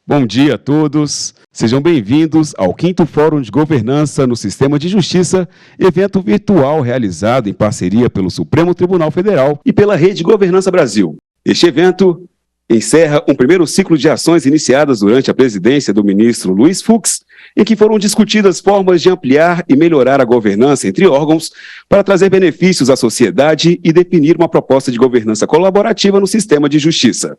Bom dia a todos. Sejam bem-vindos ao 5º Fórum de Governança no Sistema de Justiça, evento virtual realizado em parceria pelo Supremo Tribunal Federal e pela Rede Governança Brasil. Este evento encerra um primeiro ciclo de ações iniciadas durante a presidência do ministro Luiz Fux, em que foram discutidas formas de ampliar e melhorar a governança entre órgãos para trazer benefícios à sociedade e definir uma proposta de governança colaborativa no sistema de justiça.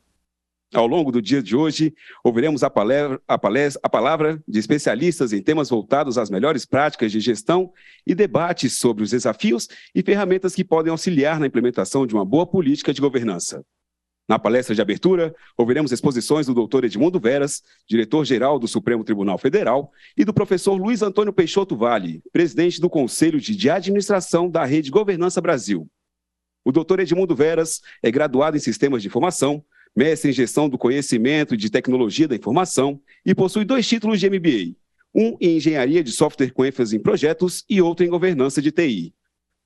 Ao longo do dia de hoje, ouviremos a palavra de especialistas em temas voltados às melhores práticas de gestão e debates sobre os desafios e ferramentas que podem auxiliar na implementação de uma boa política de governança. Na palestra de abertura, ouviremos exposições do Dr. Edmundo Veras, diretor-geral do Supremo Tribunal Federal, e do professor Luiz Antônio Peixoto Vale, presidente do Conselho de Administração da Rede Governança Brasil. O Dr. Edmundo Veras é graduado em Sistemas de Informação, mestre em Gestão do Conhecimento e de Tecnologia da Informação e possui 2 títulos de MBA, um em Engenharia de Software com ênfase em projetos e outro em Governança de TI.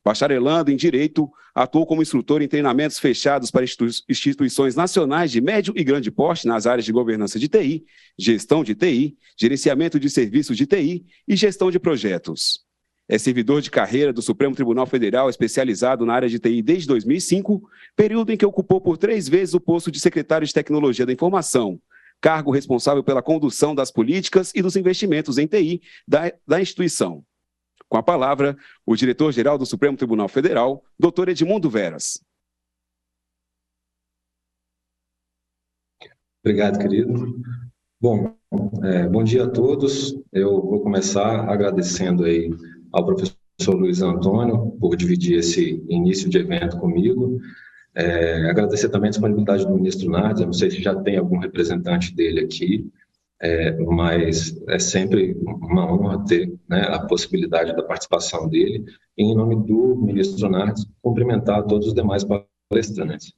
Bacharelando em Direito, atuou como instrutor em treinamentos fechados para instituições nacionais de médio e grande porte nas áreas de Governança de TI, Gestão de TI, Gerenciamento de Serviços de TI e Gestão de Projetos. É servidor de carreira do Supremo Tribunal Federal, especializado na área de TI desde 2005, período em que ocupou por 3 vezes o posto de secretário de Tecnologia da Informação, cargo responsável pela condução das políticas e dos investimentos em TI da instituição. Com a palavra, o diretor-geral do Supremo Tribunal Federal, Dr. Edmundo Veras. Obrigado, querido. Bom dia a todos. Eu vou começar agradecendo aí ao professor Luiz Antônio por dividir esse início de evento comigo. Agradecer também a disponibilidade do ministro Nardes. Eu não sei se já tem algum representante dele aqui, mas é sempre uma honra ter, né, a possibilidade da participação dele. E, em nome do ministro Nardes, cumprimentar todos os demais palestrantes.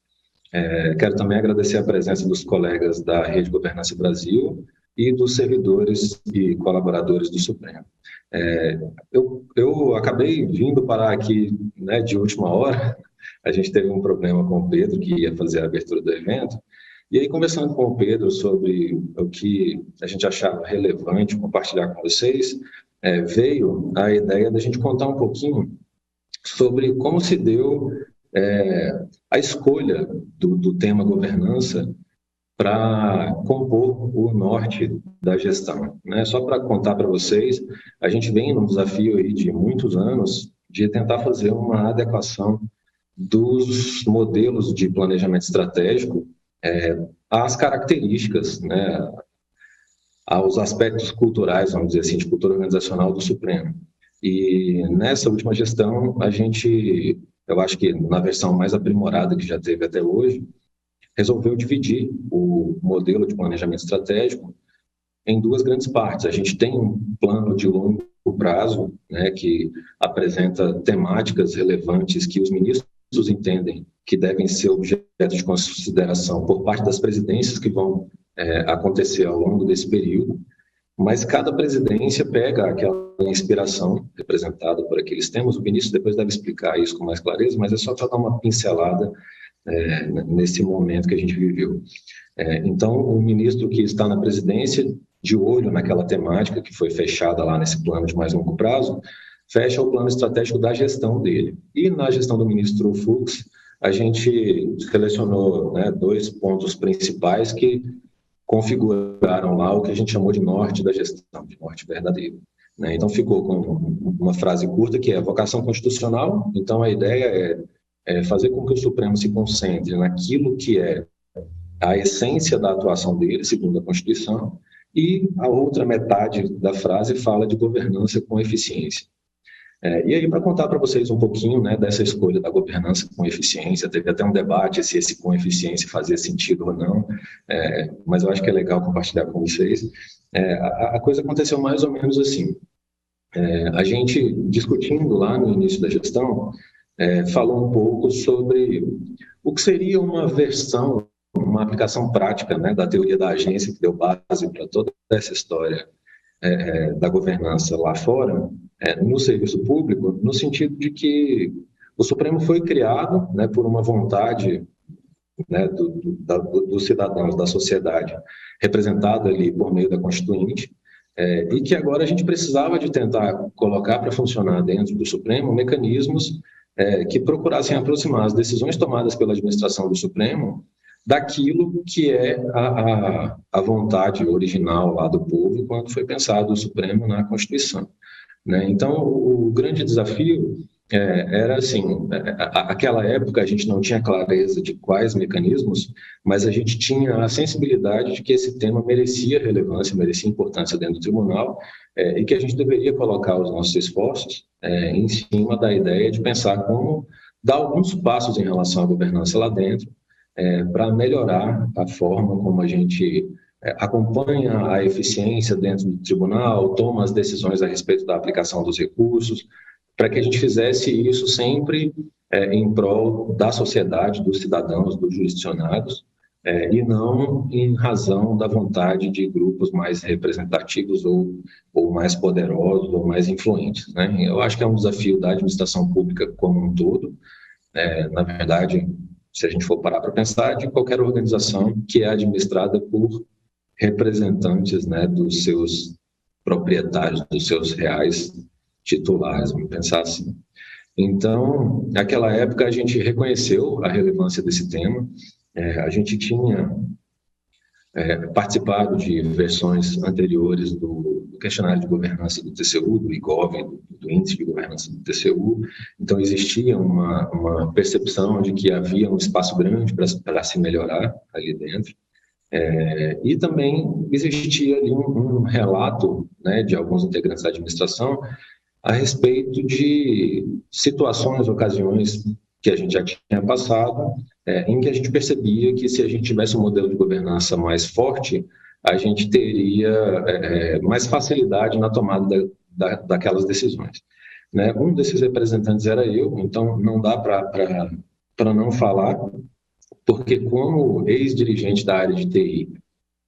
Quero também agradecer a presença dos colegas da Rede Governança Brasil e dos servidores e colaboradores do Supremo. Eu acabei vindo parar aqui, né, de última hora. A gente teve um problema com o Pedro, que ia fazer a abertura do evento, e aí, conversando com o Pedro sobre o que a gente achava relevante compartilhar com vocês, veio a ideia da gente contar um pouquinho sobre como se deu a escolha do tema governança para compor o norte da gestão, né? Só para contar para vocês, a gente vem num desafio aí de muitos anos de tentar fazer uma adequação dos modelos de planejamento estratégico às características, né, aos aspectos culturais, vamos dizer assim, de cultura organizacional do Supremo. E nessa última gestão, eu acho que na versão mais aprimorada que já teve até hoje, resolveu dividir o modelo de planejamento estratégico em 2 grandes partes. A gente tem um plano de longo prazo, né, que apresenta temáticas relevantes que os ministros entendem que devem ser objeto de consideração por parte das presidências que vão acontecer ao longo desse período, mas cada presidência pega aquela inspiração representada por aqueles temas. O ministro depois deve explicar isso com mais clareza, mas é só para dar uma pincelada nesse momento que a gente viveu. Então, o ministro que está na presidência, de olho naquela temática que foi fechada lá nesse plano de mais longo prazo, fecha o plano estratégico da gestão dele. E na gestão do ministro Fux, a gente selecionou, né, 2 pontos principais que configuraram lá o que a gente chamou de norte da gestão, de norte verdadeiro, né? Então, ficou com uma frase curta que é vocação constitucional. Então, a ideia é fazer com que o Supremo se concentre naquilo que é a essência da atuação dele, segundo a Constituição, e a outra metade da frase fala de governança com eficiência. E aí, para contar para vocês um pouquinho, né, dessa escolha da governança com eficiência, teve até um debate se esse com eficiência fazia sentido ou não, mas eu acho que é legal compartilhar com vocês. A coisa aconteceu mais ou menos assim. A gente, discutindo lá no início da gestão, falou um pouco sobre o que seria uma versão, uma aplicação prática, né, da teoria da agência, que deu base para toda essa história da governança lá fora, no serviço público, no sentido de que o Supremo foi criado, né, por uma vontade né, dos cidadãos, da sociedade, representada ali por meio da Constituinte, e que agora a gente precisava de tentar colocar para funcionar dentro do Supremo mecanismos que procurassem aproximar as decisões tomadas pela administração do Supremo daquilo que é a vontade original lá do povo quando foi pensado o Supremo na Constituição, né? Então, o grande desafio era assim, aquela época a gente não tinha clareza de quais mecanismos, mas a gente tinha a sensibilidade de que esse tema merecia relevância, merecia importância dentro do tribunal, e que a gente deveria colocar os nossos esforços em cima da ideia de pensar como dar alguns passos em relação à governança lá dentro, para melhorar a forma como a gente acompanha a eficiência dentro do tribunal, toma as decisões a respeito da aplicação dos recursos, para que a gente fizesse isso sempre em prol da sociedade, dos cidadãos, dos jurisdicionados, e não em razão da vontade de grupos mais representativos ou mais poderosos ou mais influentes, né? Eu acho que é um desafio da administração pública como um todo, na verdade, se a gente for parar para pensar, de qualquer organização que é administrada por representantes, né, dos seus proprietários, dos seus reais titulares, vamos pensar assim. Então, naquela época, a gente reconheceu a relevância desse tema, a gente tinha participado de versões anteriores do questionário de governança do TCU, do IGOV, do índice de governança do TCU, então existia uma percepção de que havia um espaço grande para se melhorar ali dentro, e também existia ali um relato, né, de alguns integrantes da administração a respeito de situações, ocasiões que a gente já tinha passado, em que a gente percebia que se a gente tivesse um modelo de governança mais forte, a gente teria mais facilidade na tomada daquelas decisões, né? Um desses representantes era eu, então não dá para não falar, porque como ex-dirigente da área de TI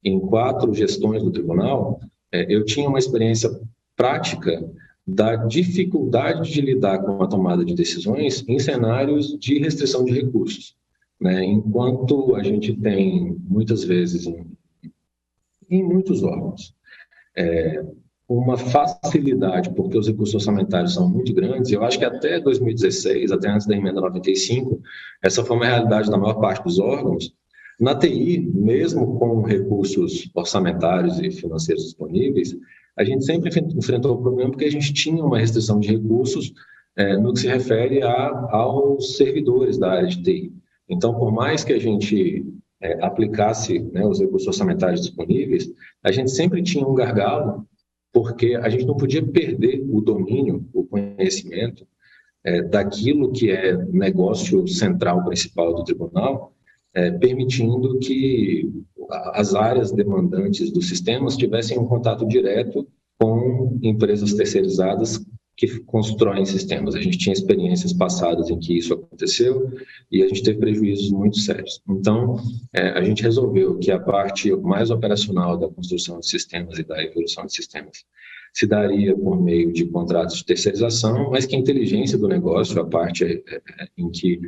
em 4 gestões do tribunal, eu tinha uma experiência prática da dificuldade de lidar com a tomada de decisões em cenários de restrição de recursos, né? Enquanto a gente tem, muitas vezes, em muitos órgãos, uma facilidade, porque os recursos orçamentários são muito grandes, eu acho que até 2016, até antes da emenda 95, essa foi uma realidade da maior parte dos órgãos. Na TI, mesmo com recursos orçamentários e financeiros disponíveis, a gente sempre enfrentou o problema porque a gente tinha uma restrição de recursos no que se refere aos servidores da área de TI. Então, por mais que a gente aplicasse, né, os recursos orçamentários disponíveis, a gente sempre tinha um gargalo, porque a gente não podia perder o domínio, o conhecimento daquilo que é negócio central principal do tribunal, permitindo que as áreas demandantes dos sistemas tivessem um contato direto com empresas terceirizadas que constroem sistemas. A gente tinha experiências passadas em que isso aconteceu e a gente teve prejuízos muito sérios. Então, a gente resolveu que a parte mais operacional da construção de sistemas e da evolução de sistemas se daria por meio de contratos de terceirização, mas que a inteligência do negócio, a parte em que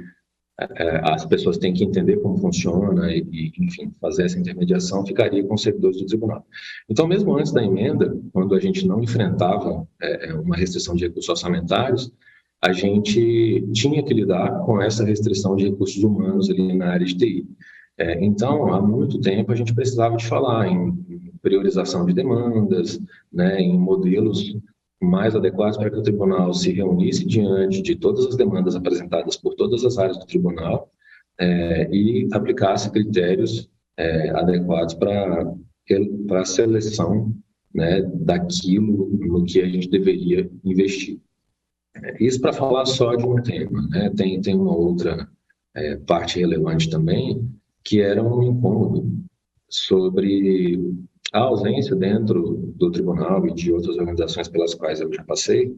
as pessoas têm que entender como funciona e, enfim, fazer essa intermediação, ficaria com os servidores do tribunal. Então, mesmo antes da emenda, quando a gente não enfrentava uma restrição de recursos orçamentários, a gente tinha que lidar com essa restrição de recursos humanos ali na área de TI. Então, há muito tempo, a gente precisava de falar em priorização de demandas, né, em modelos mais adequados para que o tribunal se reunisse diante de todas as demandas apresentadas por todas as áreas do tribunal e aplicasse critérios adequados para a seleção, né, daquilo no que a gente deveria investir. Isso para falar só de um tema, né? Tem uma outra parte relevante também, que era um incômodo sobre a ausência dentro do tribunal e de outras organizações pelas quais eu já passei,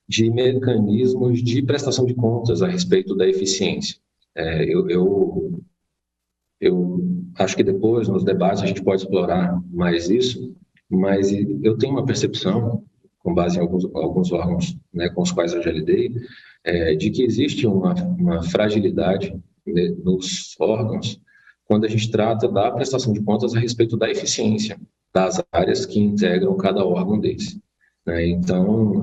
de mecanismos de prestação de contas a respeito da eficiência. Eu acho que depois, nos debates, a gente pode explorar mais isso, mas eu tenho uma percepção, com base em alguns órgãos, né, com os quais eu já lidei, de que existe uma fragilidade, né, nos órgãos quando a gente trata da prestação de contas a respeito da eficiência das áreas que integram cada órgão desse, né? Então,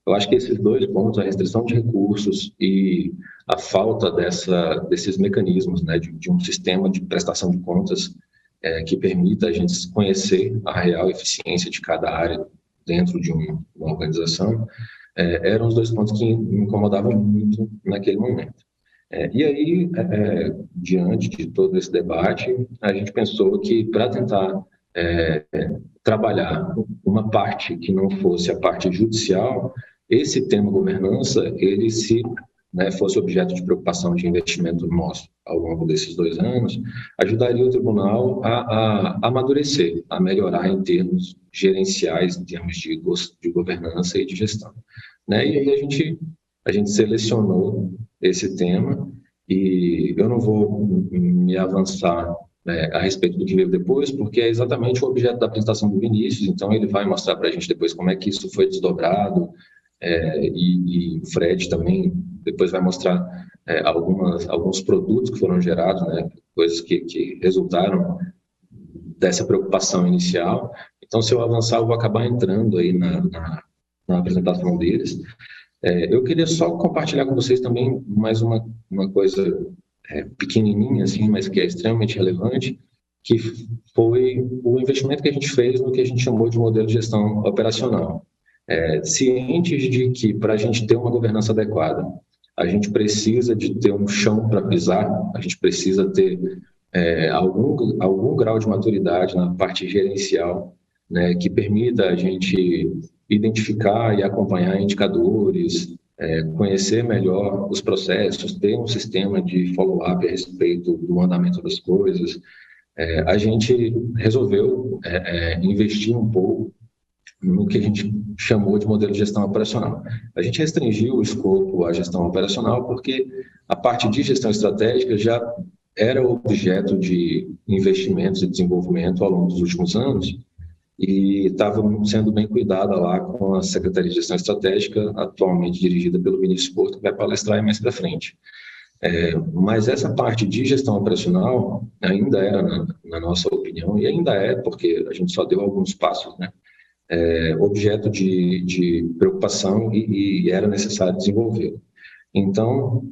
eu acho que esses dois pontos, a restrição de recursos e a falta desses mecanismos, né, de um sistema de prestação de contas que permita a gente conhecer a real eficiência de cada área dentro de uma organização, eram os dois pontos que me incomodavam muito naquele momento. E aí, diante de todo esse debate, a gente pensou que para tentar trabalhar uma parte que não fosse a parte judicial, esse tema governança, ele fosse objeto de preocupação de investimento nosso ao longo desses 2 anos, ajudaria o tribunal a amadurecer, a melhorar em termos gerenciais, em termos de governança e de gestão, né? E aí a gente selecionou esse tema e eu não vou me avançar a respeito do que veio depois, porque é exatamente o objeto da apresentação do Vinícius, então ele vai mostrar para a gente depois como é que isso foi desdobrado, e o Fred também depois vai mostrar alguns produtos que foram gerados, né, coisas que resultaram dessa preocupação inicial. Então, se eu avançar, eu vou acabar entrando aí na apresentação deles. Eu queria só compartilhar com vocês também mais uma coisa pequenininha, assim, mas que é extremamente relevante, que foi o investimento que a gente fez no que a gente chamou de modelo de gestão operacional. Cientes de que, para a gente ter uma governança adequada, a gente precisa de ter um chão para pisar, a gente precisa ter algum grau de maturidade na parte gerencial, né, que permita a gente identificar e acompanhar indicadores, conhecer melhor os processos, ter um sistema de follow-up a respeito do andamento das coisas. A gente resolveu investir um pouco no que a gente chamou de modelo de gestão operacional. A gente restringiu o escopo à gestão operacional porque a parte de gestão estratégica já era objeto de investimentos e desenvolvimento ao longo dos últimos anos e estava sendo bem cuidada lá com a Secretaria de Gestão Estratégica, atualmente dirigida pelo Vinícius Porto, que vai palestrar mais para frente. Mas essa parte de gestão operacional ainda era, na nossa opinião, e ainda é, porque a gente só deu alguns passos, né? Objeto de preocupação e era necessário desenvolver. Então,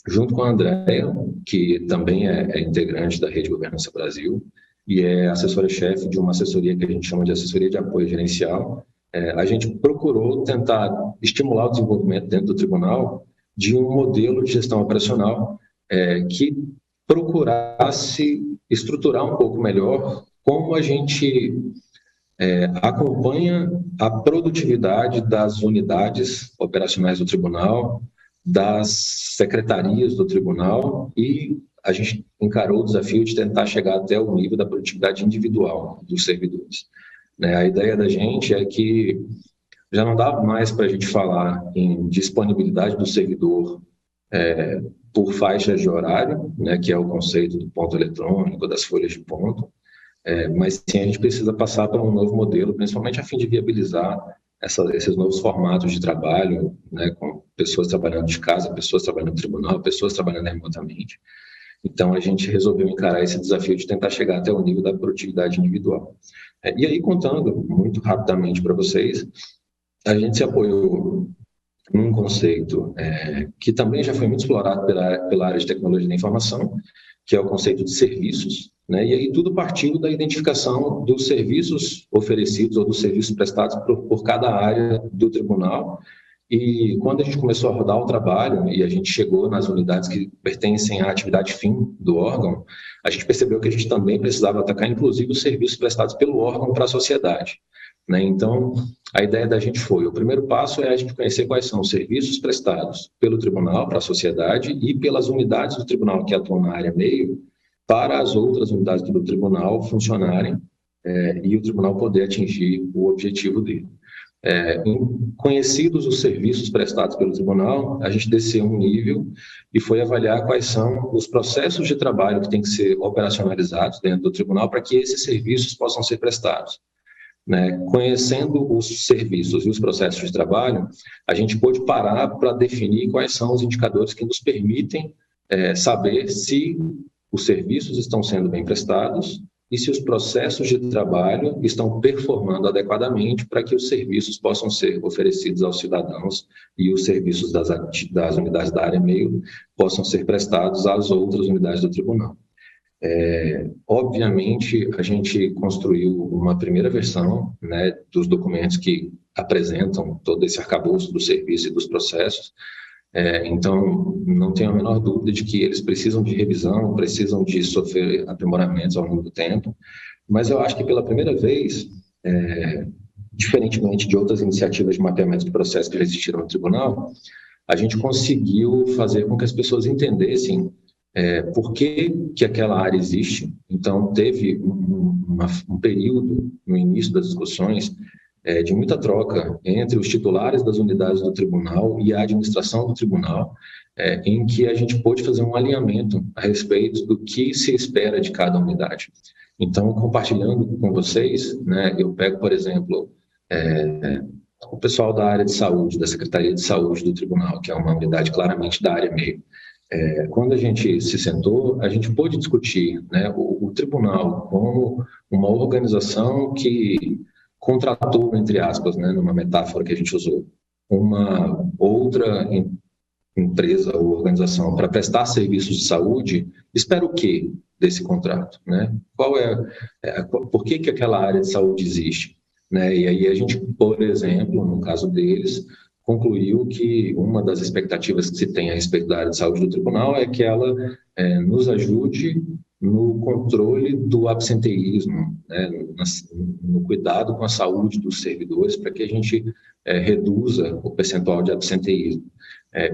junto com a Andréia, que também é integrante da Rede Governança Brasil e é assessora-chefe de uma assessoria que a gente chama de assessoria de apoio gerencial, a gente procurou tentar estimular o desenvolvimento dentro do tribunal de um modelo de gestão operacional que procurasse estruturar um pouco melhor como a gente acompanha a produtividade das unidades operacionais do tribunal, das secretarias do tribunal, e a gente encarou o desafio de tentar chegar até o nível da produtividade individual dos servidores. A ideia da gente é que já não dá mais para a gente falar em disponibilidade do servidor por faixas de horário, né, que é o conceito do ponto eletrônico, das folhas de ponto, mas sim a gente precisa passar para um novo modelo, principalmente a fim de viabilizar esses novos formatos de trabalho, né, com pessoas trabalhando de casa, pessoas trabalhando no tribunal, pessoas trabalhando remotamente. Então, a gente resolveu encarar esse desafio de tentar chegar até o nível da produtividade individual. E aí, contando muito rapidamente para vocês, a gente se apoiou num conceito que também já foi muito explorado pela área de tecnologia da informação, que é o conceito de serviços, né? E aí tudo partiu da identificação dos serviços oferecidos ou dos serviços prestados por cada área do tribunal. E quando a gente começou a rodar o trabalho e a gente chegou nas unidades que pertencem à atividade fim do órgão, a gente percebeu que a gente também precisava atacar, inclusive, os serviços prestados pelo órgão para a sociedade, né? Então, a ideia da gente foi, o primeiro passo é a gente conhecer quais são os serviços prestados pelo tribunal para a sociedade e pelas unidades do tribunal que atuam na área meio, para as outras unidades do tribunal funcionarem e o tribunal poder atingir o objetivo dele. Conhecidos os serviços prestados pelo tribunal, a gente desceu um nível e foi avaliar quais são os processos de trabalho que têm que ser operacionalizados dentro do tribunal para que esses serviços possam ser prestados. Conhecendo os serviços e os processos de trabalho, a gente pôde parar para definir quais são os indicadores que nos permitem saber se os serviços estão sendo bem prestados e se os processos de trabalho estão performando adequadamente para que os serviços possam ser oferecidos aos cidadãos e os serviços das unidades da área meio possam ser prestados às outras unidades do tribunal. Obviamente, a gente construiu uma primeira versão, né, dos documentos que apresentam todo esse arcabouço do serviço e dos processos. Então, não tenho a menor dúvida de que eles precisam de revisão, precisam de sofrer aprimoramentos ao longo do tempo, mas eu acho que pela primeira vez, diferentemente de outras iniciativas de mapeamento de processo que já existiram no tribunal, a gente conseguiu fazer com que as pessoas entendessem por que aquela área existe. Então, teve um período no início das discussões de muita troca entre os titulares das unidades do tribunal e a administração do tribunal, em que a gente pôde fazer um alinhamento a respeito do que se espera de cada unidade. Então, compartilhando com vocês, né, eu pego, por exemplo, o pessoal da área de saúde, da Secretaria de Saúde do tribunal, que é uma unidade claramente da área meio. Quando a gente se sentou, a gente pôde discutir, né, o tribunal como uma organização que contratou, entre aspas, né, numa metáfora que a gente usou, uma outra empresa ou organização para prestar serviços de saúde, espera o quê desse contrato, né? Por que aquela área de saúde existe? Né? E aí a gente, por exemplo, no caso deles, concluiu que uma das expectativas que se tem a respeito da área de saúde do tribunal é que ela nos ajude no controle do absenteísmo, né, no cuidado com a saúde dos servidores, para que a gente reduza o percentual de absenteísmo.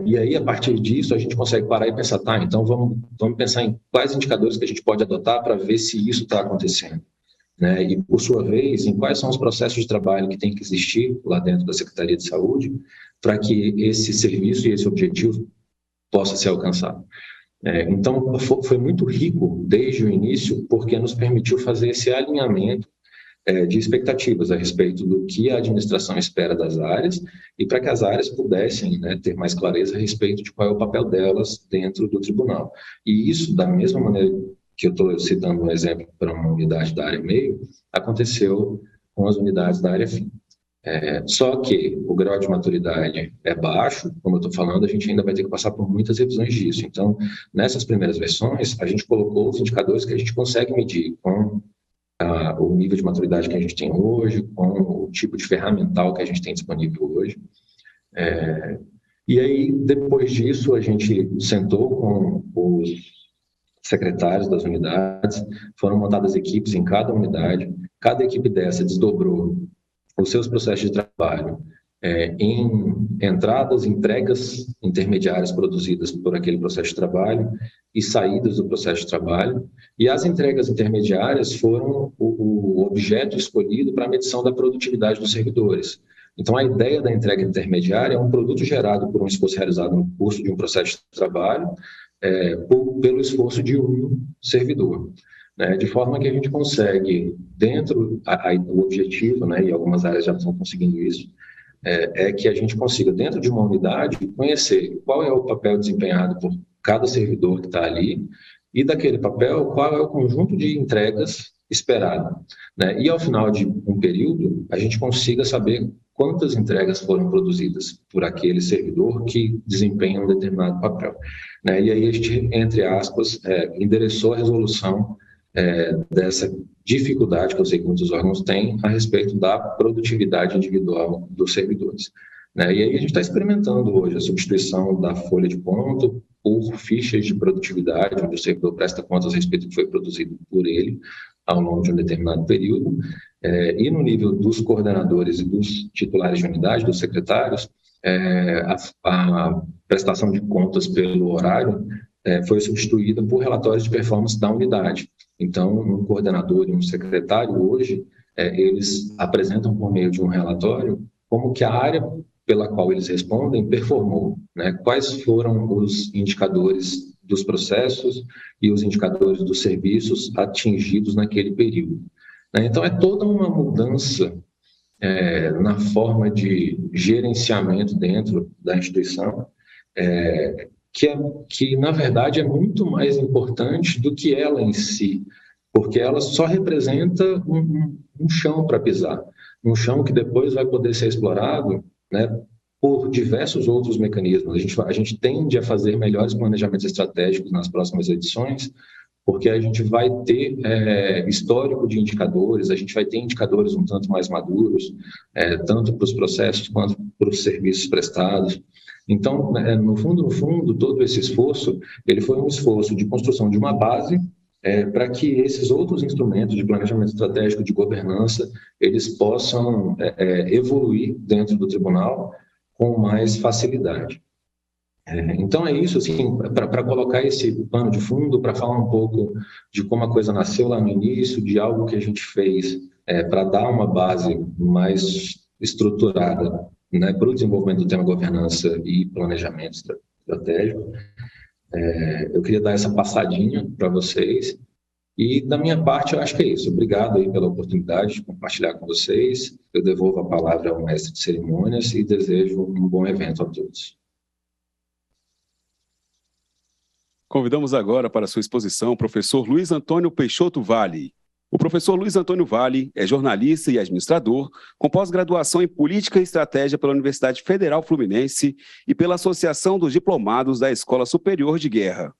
E aí, a partir disso, a gente consegue parar e pensar, tá, então vamos pensar em quais indicadores que a gente pode adotar para ver se isso está acontecendo. Né? E, por sua vez, em quais são os processos de trabalho que tem que existir lá dentro da Secretaria de Saúde para que esse serviço e esse objetivo possa ser alcançado. Então, foi muito rico desde o início, porque nos permitiu fazer esse alinhamento de expectativas a respeito do que a administração espera das áreas e para que as áreas pudessem, né, ter mais clareza a respeito de qual é o papel delas dentro do tribunal. E isso, da mesma maneira que eu estou citando um exemplo para uma unidade da área meio, aconteceu com as unidades da área fim. Só que o grau de maturidade é baixo, como eu estou falando, a gente ainda vai ter que passar por muitas revisões disso. Então, nessas primeiras versões, a gente colocou os indicadores que a gente consegue medir com o nível de maturidade que a gente tem hoje, com o tipo de ferramental que a gente tem disponível hoje. E aí, depois disso, a gente sentou com os secretários das unidades, foram montadas equipes em cada unidade, cada equipe dessa desdobrou os seus processos de trabalho em entradas, entregas intermediárias produzidas por aquele processo de trabalho e saídas do processo de trabalho, e as entregas intermediárias foram o objeto escolhido para a medição da produtividade dos servidores. Então, a ideia da entrega intermediária é um produto gerado por um esforço realizado no curso de um processo de trabalho, pelo esforço de um servidor. De forma que a gente consegue, dentro do objetivo, né, e algumas áreas já estão conseguindo isso, que a gente consiga, dentro de uma unidade, conhecer qual é o papel desempenhado por cada servidor que está ali e, daquele papel, qual é o conjunto de entregas esperado. Né? E, ao final de um período, a gente consiga saber quantas entregas foram produzidas por aquele servidor que desempenha um determinado papel. Né? E aí a gente, entre aspas, endereçou a resolução dessa dificuldade que eu sei que muitos órgãos têm a respeito da produtividade individual dos servidores. Né? E aí a gente está experimentando hoje a substituição da folha de ponto por fichas de produtividade, onde o servidor presta contas a respeito do que foi produzido por ele ao longo de um determinado período. E no nível dos coordenadores e dos titulares de unidade, dos secretários, a prestação de contas pelo horário foi substituída por relatórios de performance da unidade. Então, um coordenador e um secretário, hoje, eles apresentam por meio de um relatório como que a área pela qual eles respondem performou, né? Quais foram os indicadores dos processos e os indicadores dos serviços atingidos naquele período. Né? Então, é toda uma mudança na forma de gerenciamento dentro da instituição, que na verdade é muito mais importante do que ela em si, porque ela só representa um chão para pisar, um chão que depois vai poder ser explorado, né, por diversos outros mecanismos. A gente tende a fazer melhores planejamentos estratégicos nas próximas edições, porque a gente vai ter histórico de indicadores, a gente vai ter indicadores um tanto mais maduros, tanto para os processos quanto para os serviços prestados. Então, no fundo, todo esse esforço, ele foi um esforço de construção de uma base para que esses outros instrumentos de planejamento estratégico, de governança, eles possam evoluir dentro do tribunal com mais facilidade. Então é isso, assim, para colocar esse pano de fundo, para falar um pouco de como a coisa nasceu lá no início, de algo que a gente fez para dar uma base mais estruturada, né, para o desenvolvimento do tema governança e planejamento estratégico. Eu queria dar essa passadinha para vocês. E da minha parte, eu acho que é isso. Obrigado aí pela oportunidade de compartilhar com vocês. Eu devolvo a palavra ao mestre de cerimônias e desejo um bom evento a todos. Convidamos agora para sua exposição o professor Luiz Antônio Peixoto Vale. O professor Luiz Antônio Vale é jornalista e administrador, com pós-graduação em Política e Estratégia pela Universidade Federal Fluminense e pela Associação dos Diplomados da Escola Superior de Guerra.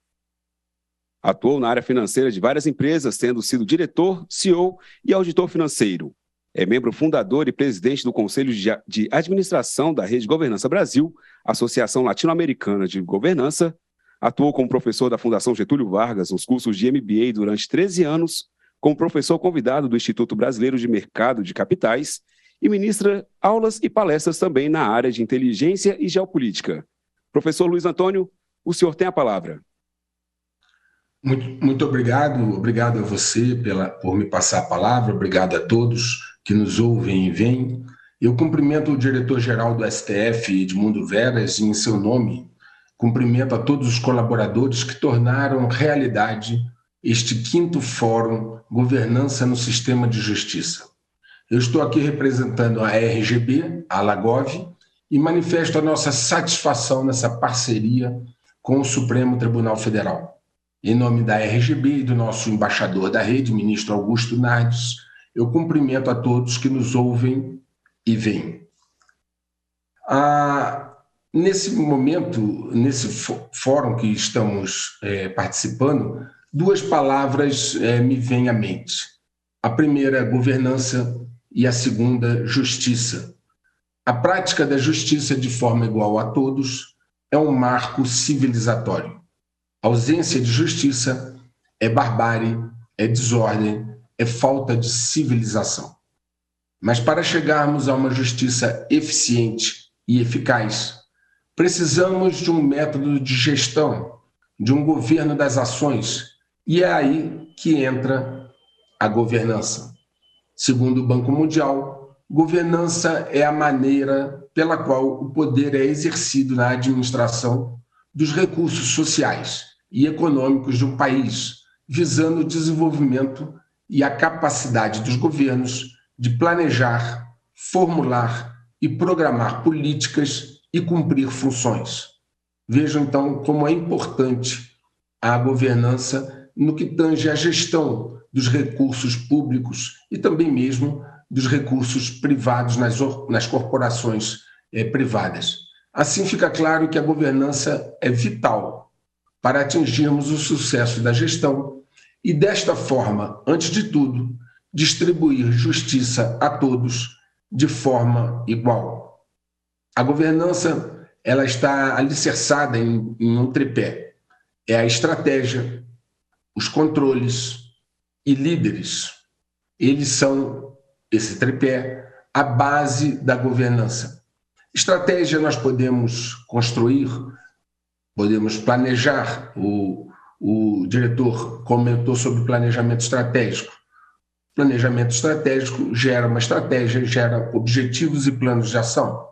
Atuou na área financeira de várias empresas, tendo sido diretor, CEO e auditor financeiro. É membro fundador e presidente do Conselho de Administração da Rede Governança Brasil, Associação Latino-Americana de Governança. Atuou como professor da Fundação Getúlio Vargas nos cursos de MBA durante 13 anos, como professor convidado do Instituto Brasileiro de Mercado de Capitais e ministra aulas e palestras também na área de inteligência e geopolítica. Professor Luiz Antônio, o senhor tem a palavra. Muito obrigado a você por me passar a palavra, obrigado a todos que nos ouvem e veem. Eu cumprimento o diretor-geral do STF, Edmundo Veras, e em seu nome, cumprimento a todos os colaboradores que tornaram realidade este 5º Fórum Governança no Sistema de Justiça. Eu estou aqui representando a RGB, a Alagov, e manifesto a nossa satisfação nessa parceria com o Supremo Tribunal Federal. Em nome da RGB e do nosso embaixador da rede, ministro Augusto Nardes, eu cumprimento a todos que nos ouvem e veem. Nesse momento, nesse fórum que estamos participando, 2 palavras me vêm à mente. A primeira, governança, e a segunda, justiça. A prática da justiça de forma igual a todos é um marco civilizatório. A ausência de justiça é barbárie, é desordem, é falta de civilização. Mas para chegarmos a uma justiça eficiente e eficaz, precisamos de um método de gestão, de um governo das ações, e é aí que entra a governança. Segundo o Banco Mundial, governança é a maneira pela qual o poder é exercido na administração dos recursos sociais e econômicos de um país, visando o desenvolvimento e a capacidade dos governos de planejar, formular e programar políticas e cumprir funções. Vejam, então, como é importante a governança no que tange à gestão dos recursos públicos e também mesmo dos recursos privados nas corporações privadas. Assim fica claro que a governança é vital para atingirmos o sucesso da gestão e, desta forma, antes de tudo, distribuir justiça a todos de forma igual. A governança ela está alicerçada em um tripé. É a estratégia, os controles e líderes. Eles são, esse tripé, a base da governança. Estratégia nós podemos construir, podemos planejar. O diretor comentou sobre planejamento estratégico. Planejamento estratégico gera uma estratégia, gera objetivos e planos de ação.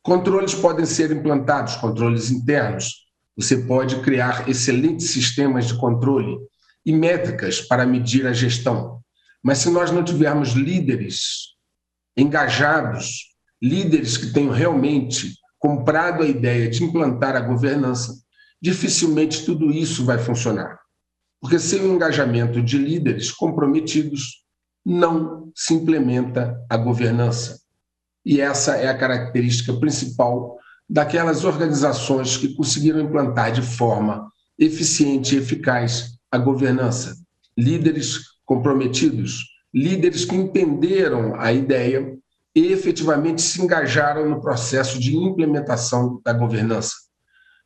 Controles podem ser implantados, controles internos. Você pode criar excelentes sistemas de controle e métricas para medir a gestão. Mas se nós não tivermos líderes engajados, líderes que tenham realmente comprado a ideia de implantar a governança, dificilmente tudo isso vai funcionar. Porque sem o engajamento de líderes comprometidos, não se implementa a governança. E essa é a característica principal daquelas organizações que conseguiram implantar de forma eficiente e eficaz a governança. Líderes comprometidos, líderes que entenderam a ideia e efetivamente se engajaram no processo de implementação da governança.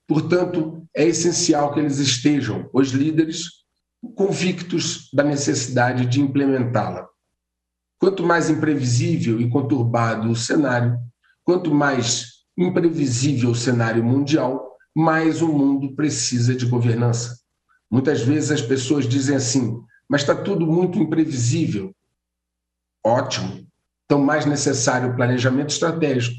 Portanto, é essencial que eles estejam, os líderes, convictos da necessidade de implementá-la. Quanto mais imprevisível e conturbado o cenário, quanto mais imprevisível o cenário mundial, mais o mundo precisa de governança. Muitas vezes as pessoas dizem assim, mas está tudo muito imprevisível. Ótimo. Então, mais necessário planejamento estratégico,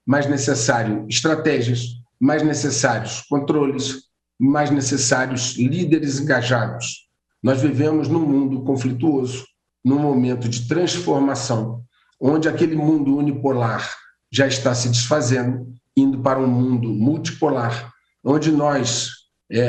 mais necessário estratégias, mais necessários controles, mais necessários líderes engajados. Nós vivemos num mundo conflituoso, num momento de transformação, onde aquele mundo unipolar já está se desfazendo, indo para um mundo multipolar, onde nós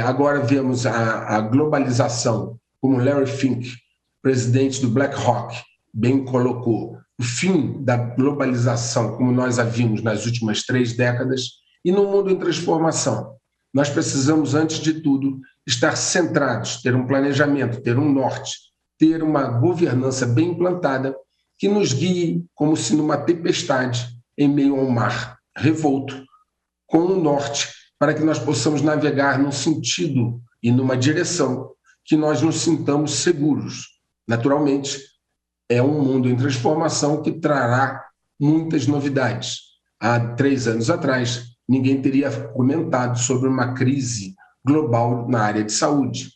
agora vemos a globalização, como Larry Fink, presidente do BlackRock, bem colocou, o fim da globalização, como nós a vimos nas últimas 3 décadas, e no mundo em transformação. Nós precisamos, antes de tudo, estar centrados, ter um planejamento, ter um norte, ter uma governança bem implantada que nos guie como se numa tempestade em meio a um mar revolto, com um norte, para que nós possamos navegar num sentido e numa direção que nós nos sintamos seguros. Naturalmente, é um mundo em transformação que trará muitas novidades. Há 3 anos atrás, ninguém teria comentado sobre uma crise global na área de saúde.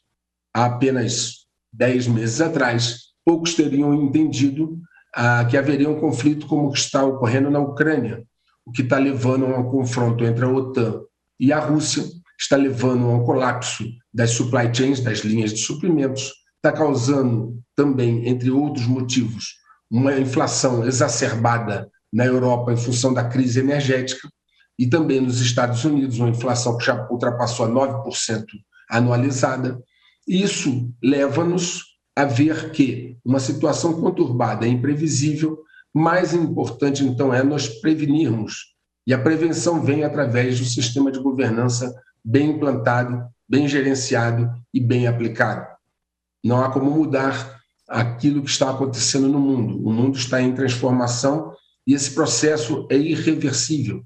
Há apenas 10 meses atrás, poucos teriam entendido que haveria um conflito como o que está ocorrendo na Ucrânia, o que está levando a um confronto entre a OTAN e a Rússia, está levando a um colapso das supply chains, das linhas de suprimentos, está causando também, entre outros motivos, uma inflação exacerbada na Europa em função da crise energética e também nos Estados Unidos, uma inflação que já ultrapassou a 9% anualizada. Isso leva-nos a ver que uma situação conturbada é imprevisível, mais importante, então, é nós prevenirmos. E a prevenção vem através do sistema de governança bem implantado, bem gerenciado e bem aplicado. Não há como mudar aquilo que está acontecendo no mundo. O mundo está em transformação e esse processo é irreversível.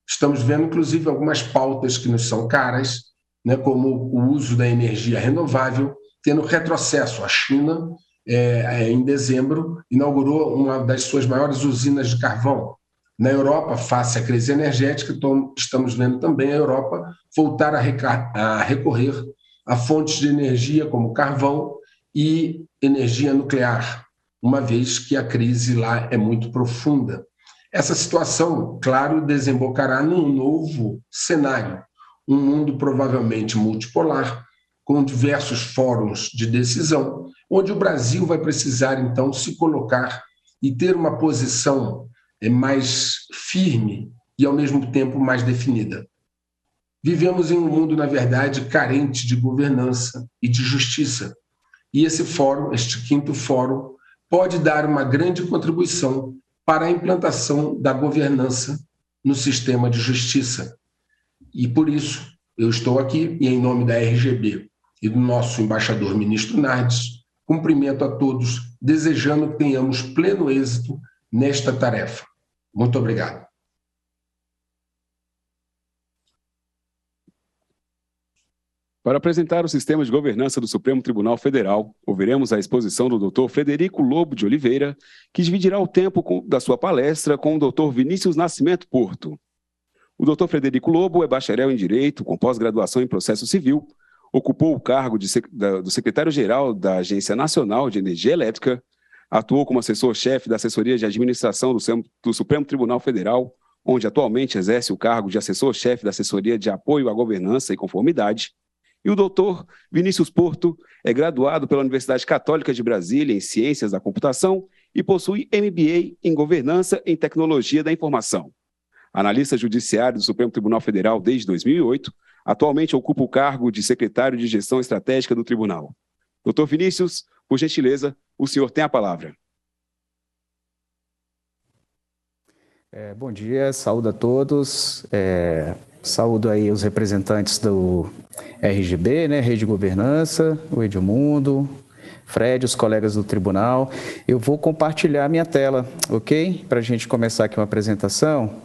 Estamos vendo, inclusive, algumas pautas que nos são caras, né, como o uso da energia renovável, tendo retrocesso. A China, em dezembro, inaugurou uma das suas maiores usinas de carvão. Na Europa, face à crise energética, estamos vendo também a Europa voltar a recorrer a fontes de energia como carvão e energia nuclear, uma vez que a crise lá é muito profunda. Essa situação, claro, desembocará num novo cenário, um mundo provavelmente multipolar, com diversos fóruns de decisão, onde o Brasil vai precisar, então, se colocar e ter uma posição mais firme e, ao mesmo tempo, mais definida. Vivemos em um mundo, na verdade, carente de governança e de justiça. E esse fórum, este 5º fórum, pode dar uma grande contribuição para a implantação da governança no sistema de justiça. E, por isso, eu estou aqui e, em nome da RGB e do nosso embaixador, ministro Nardes, cumprimento a todos, desejando que tenhamos pleno êxito nesta tarefa. Muito obrigado. Para apresentar o sistema de governança do Supremo Tribunal Federal, ouviremos a exposição do Dr. Frederico Lobo de Oliveira, que dividirá o tempo da sua palestra com o Dr. Vinícius Nascimento Porto. O Dr. Frederico Lobo é bacharel em Direito, com pós-graduação em Processo Civil, ocupou o cargo do secretário-geral da Agência Nacional de Energia Elétrica, atuou como assessor-chefe da Assessoria de Administração do Supremo Tribunal Federal, onde atualmente exerce o cargo de assessor-chefe da Assessoria de Apoio à Governança e Conformidade. E o doutor Vinícius Porto é graduado pela Universidade Católica de Brasília em Ciências da Computação e possui MBA em Governança em Tecnologia da Informação. Analista judiciário do Supremo Tribunal Federal desde 2008, Atualmente ocupa o cargo de secretário de Gestão Estratégica do Tribunal. Doutor Vinícius, por gentileza, o senhor tem a palavra. Bom dia, saúdo a todos, saúdo aí os representantes do RGB, né, Rede Governança, o Edmundo, Fred, os colegas do tribunal. Eu vou compartilhar minha tela, ok? Para a gente começar aqui uma apresentação.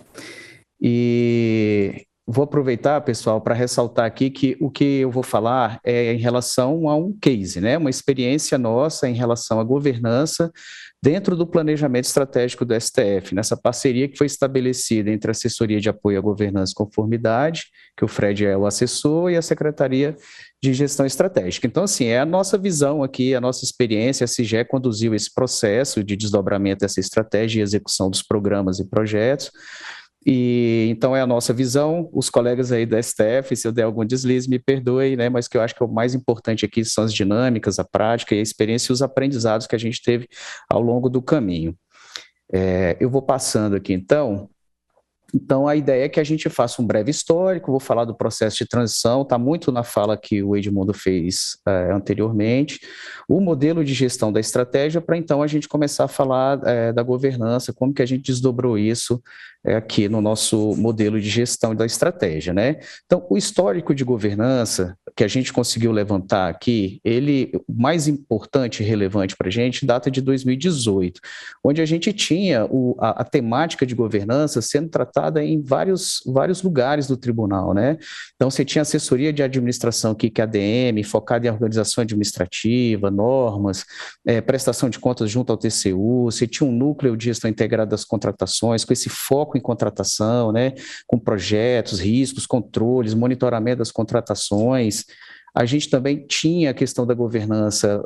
E vou aproveitar, pessoal, para ressaltar aqui que o que eu vou falar é em relação a um case, né? Uma experiência nossa em relação à governança dentro do planejamento estratégico do STF, nessa parceria que foi estabelecida entre a Assessoria de Apoio à Governança e Conformidade, que o Fred é o assessor, e a Secretaria de Gestão Estratégica. Então, assim, é a nossa visão aqui, a nossa experiência, a SIGE conduziu esse processo de desdobramento dessa estratégia e execução dos programas e projetos. E então é a nossa visão. Os colegas aí da STF, se eu der algum deslize, me perdoem, né? Mas que eu acho que o mais importante aqui são as dinâmicas, a prática e a experiência e os aprendizados que a gente teve ao longo do caminho. Eu vou passando aqui então. Então, a ideia é que a gente faça um breve histórico, vou falar do processo de transição, está muito na fala que o Edmundo fez anteriormente, o modelo de gestão da estratégia, para então a gente começar a falar da governança, como que a gente desdobrou isso aqui no nosso modelo de gestão da estratégia, né? Então, o histórico de governança que a gente conseguiu levantar aqui, o mais importante e relevante para a gente, data de 2018, onde a gente tinha a temática de governança sendo tratada em vários lugares do tribunal, né? Então, você tinha assessoria de administração aqui, que é a ADM, focada em organização administrativa, normas, prestação de contas junto ao TCU, você tinha um núcleo de gestão integrada das contratações, com esse foco em contratação, né? Com projetos, riscos, controles, monitoramento das contratações. A gente também tinha a questão da governança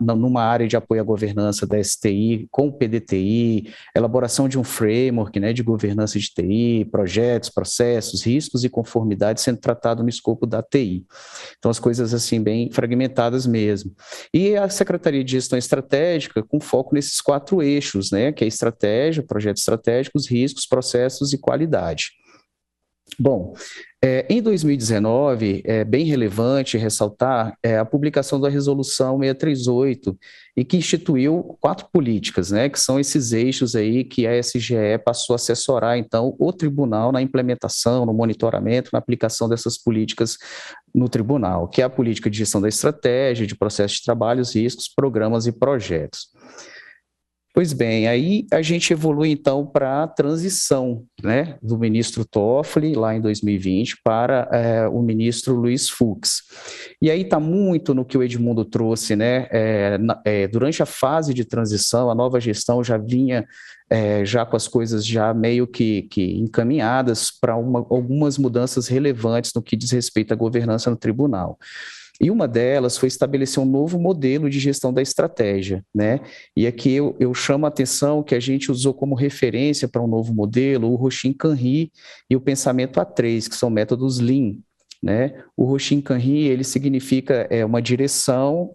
numa área de apoio à governança da STI, com o PDTI, elaboração de um framework, né, de governança de TI, projetos, processos, riscos e conformidade sendo tratado no escopo da TI. Então, as coisas assim bem fragmentadas mesmo. E a Secretaria de Gestão Estratégica com foco nesses 4 eixos, né, que é estratégia, projetos estratégicos, riscos, processos e qualidade. Bom, em 2019, é bem relevante ressaltar a publicação da Resolução 638, e que instituiu 4 políticas, né, que são esses eixos aí que a SGE passou a assessorar, então, o tribunal na implementação, no monitoramento, na aplicação dessas políticas no tribunal, que é a política de gestão da estratégia, de processo de trabalhos, riscos, programas e projetos. Pois bem, aí a gente evolui então para a transição, né, do ministro Toffoli, lá em 2020, para o ministro Luiz Fux. E aí está muito no que o Edmundo trouxe, né, durante a fase de transição, a nova gestão já vinha já com as coisas já meio que encaminhadas para algumas mudanças relevantes no que diz respeito à governança no tribunal. E uma delas foi estabelecer um novo modelo de gestão da estratégia, né? E aqui eu chamo a atenção que a gente usou como referência para um novo modelo o Roshin-Kanri e o pensamento A3, que são métodos Lean, né? O Roshin-Kanri, ele significa uma direção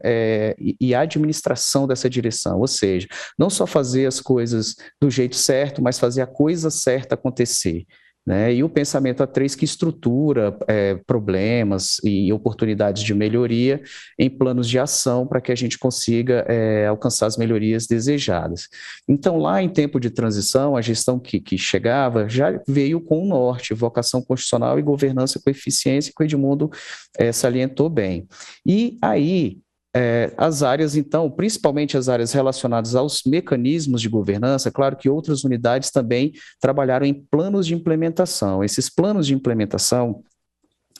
e a administração dessa direção, ou seja, não só fazer as coisas do jeito certo, mas fazer a coisa certa acontecer. Né? E o pensamento A3 que estrutura problemas e oportunidades de melhoria em planos de ação para que a gente consiga alcançar as melhorias desejadas. Então, lá em tempo de transição, a gestão que chegava já veio com o norte, vocação constitucional e governança com eficiência, que o Edmundo salientou bem. E aí, as áreas, então, principalmente as áreas relacionadas aos mecanismos de governança, claro que outras unidades também trabalharam em planos de implementação. Esses planos de implementação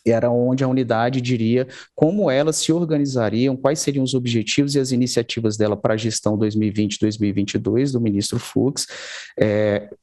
era onde a unidade diria como elas se organizariam, quais seriam os objetivos e as iniciativas dela para a gestão 2020-2022 do ministro Fux,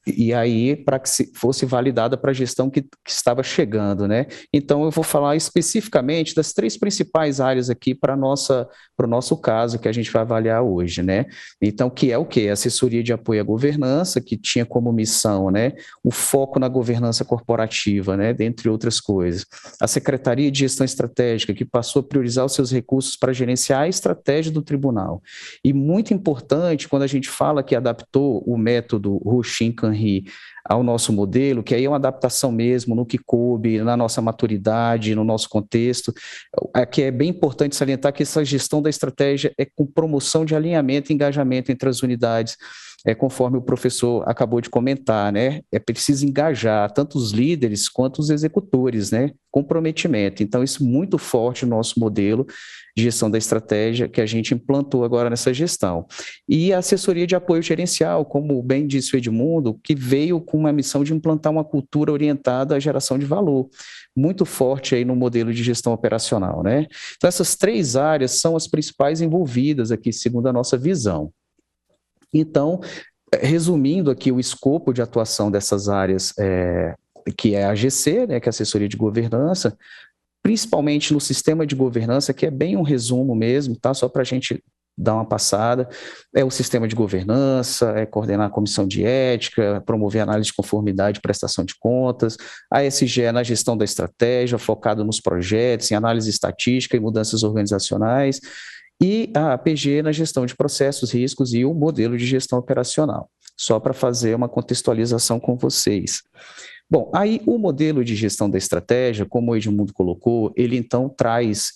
e aí para que fosse validada para a gestão que estava chegando, né? Então eu vou falar especificamente das 3 principais áreas aqui para o nosso caso que a gente vai avaliar hoje, né? Então, que é o quê? Assessoria de apoio à governança, que tinha como missão, né, o foco na governança corporativa, né, dentre outras coisas. A Secretaria de Gestão Estratégica, que passou a priorizar os seus recursos para gerenciar a estratégia do tribunal. E muito importante, quando a gente fala que adaptou o método Ruxin-Canry ao nosso modelo, que aí é uma adaptação mesmo no que coube, na nossa maturidade, no nosso contexto, que é bem importante salientar que essa gestão da estratégia é com promoção de alinhamento e engajamento entre as unidades, conforme o professor acabou de comentar, né? É preciso engajar tanto os líderes quanto os executores, né? Comprometimento. Então, isso é muito forte no nosso modelo de gestão da estratégia que a gente implantou agora nessa gestão. E a assessoria de apoio gerencial, como bem disse o Edmundo, que veio com uma missão de implantar uma cultura orientada à geração de valor, muito forte aí no modelo de gestão operacional, né? Então, essas 3 áreas são as principais envolvidas aqui, segundo a nossa visão. Então, resumindo aqui o escopo de atuação dessas áreas, que é a AGC, né, que é a Assessoria de Governança, principalmente no sistema de governança, que é bem um resumo mesmo, tá? Só para a gente dar uma passada, é o sistema de governança, é coordenar a comissão de ética, promover análise de conformidade e prestação de contas, a ESG é na gestão da estratégia, focado nos projetos, em análise estatística e mudanças organizacionais, e a APG na gestão de processos, riscos e o modelo de gestão operacional, só para fazer uma contextualização com vocês. Bom, aí o modelo de gestão da estratégia, como o Edmundo colocou, ele então traz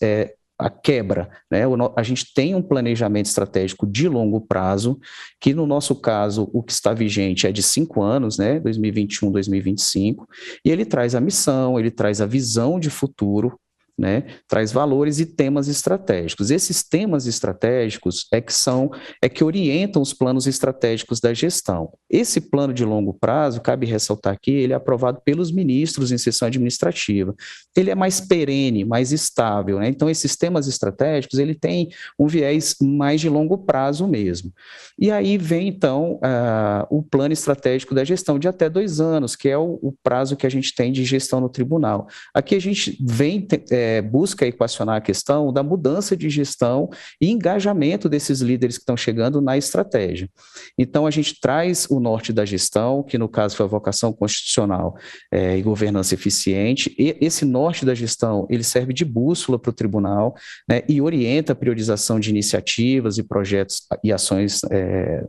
a quebra, né? A gente tem um planejamento estratégico de longo prazo, que no nosso caso, o que está vigente é de 5 anos, né? 2021, 2025, e ele traz a missão, ele traz a visão de futuro, né, traz valores e temas estratégicos. Esses temas estratégicos é que orientam os planos estratégicos da gestão. Esse plano de longo prazo, cabe ressaltar aqui, ele é aprovado pelos ministros em sessão administrativa. Ele é mais perene, mais estável, né? Então, esses temas estratégicos, ele tem um viés mais de longo prazo mesmo. E aí vem, então, o plano estratégico da gestão de até 2 anos, que é o prazo que a gente tem de gestão no tribunal. Aqui a gente busca equacionar a questão da mudança de gestão e engajamento desses líderes que estão chegando na estratégia. Então, a gente traz o norte da gestão, que no caso foi a vocação constitucional e governança eficiente, e esse norte da gestão, ele serve de bússola para o tribunal, né, e orienta a priorização de iniciativas e projetos e ações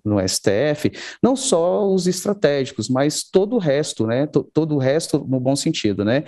no STF, não só os estratégicos, mas todo o resto, né, todo o resto no bom sentido, né,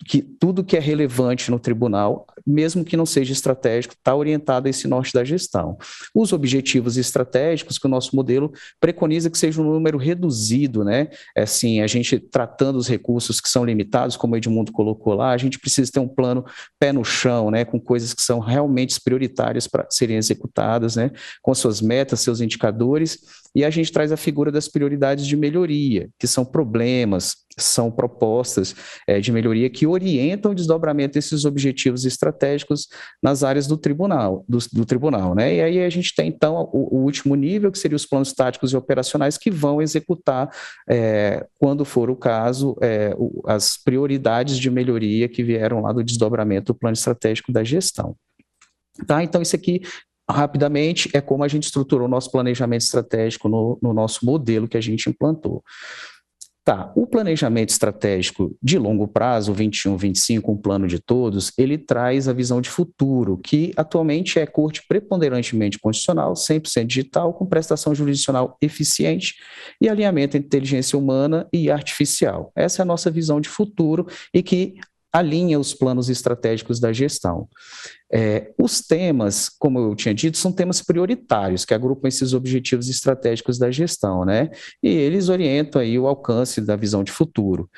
que tudo que é relevante no tribunal, mesmo que não seja estratégico, está orientado a esse norte da gestão. Os objetivos estratégicos que o nosso modelo preconiza que seja um número reduzido, né? Assim, a gente tratando os recursos que são limitados, como o Edmundo colocou lá, a gente precisa ter um plano pé no chão, né? Com coisas que são realmente prioritárias para serem executadas, né? Com suas metas, seus indicadores, e a gente traz a figura das prioridades de melhoria, que são problemas, são propostas de melhoria que orientam o desdobramento desses objetivos estratégicos nas áreas do tribunal, né? E aí a gente tem, então, o último nível, que seriam os planos táticos e operacionais, que vão executar, quando for o caso, as prioridades de melhoria que vieram lá do desdobramento do plano estratégico da gestão. Tá? Então, isso aqui, rapidamente, é como a gente estruturou o nosso planejamento estratégico no nosso modelo que a gente implantou. Tá, o planejamento estratégico de longo prazo, 21, 25, um plano de todos, ele traz a visão de futuro, que atualmente é corte preponderantemente constitucional, 100% digital, com prestação jurisdicional eficiente e alinhamento entre inteligência humana e artificial. Essa é a nossa visão de futuro e que alinha os planos estratégicos da gestão. Os temas, como eu tinha dito, são temas prioritários, que agrupam esses objetivos estratégicos da gestão, né? E eles orientam aí o alcance da visão de futuro.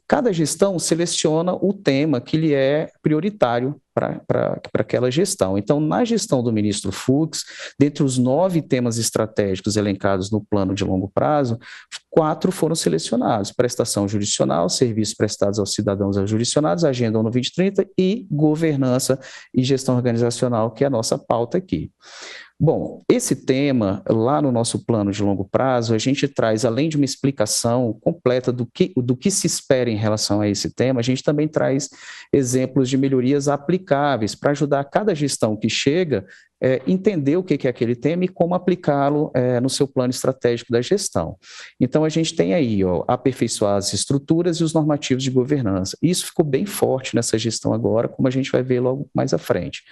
Cada gestão seleciona o tema que lhe é prioritário para aquela gestão. Então, na gestão do ministro Fux, dentre os 9 temas estratégicos elencados no plano de longo prazo, 4 foram selecionados: prestação jurisdicional, serviços prestados aos cidadãos jurisdicionados, Agenda ONU 2030 e governança e gestão organizacional, que é a nossa pauta aqui. Bom, esse tema, lá no nosso plano de longo prazo, a gente traz, além de uma explicação completa do que se espera em relação a esse tema, a gente também traz exemplos de melhorias aplicáveis para ajudar cada gestão que chega entender o que é aquele tema e como aplicá-lo no seu plano estratégico da gestão. Então, a gente tem aí, aperfeiçoar as estruturas e os normativos de governança. Isso ficou bem forte nessa gestão agora, como a gente vai ver logo mais à frente.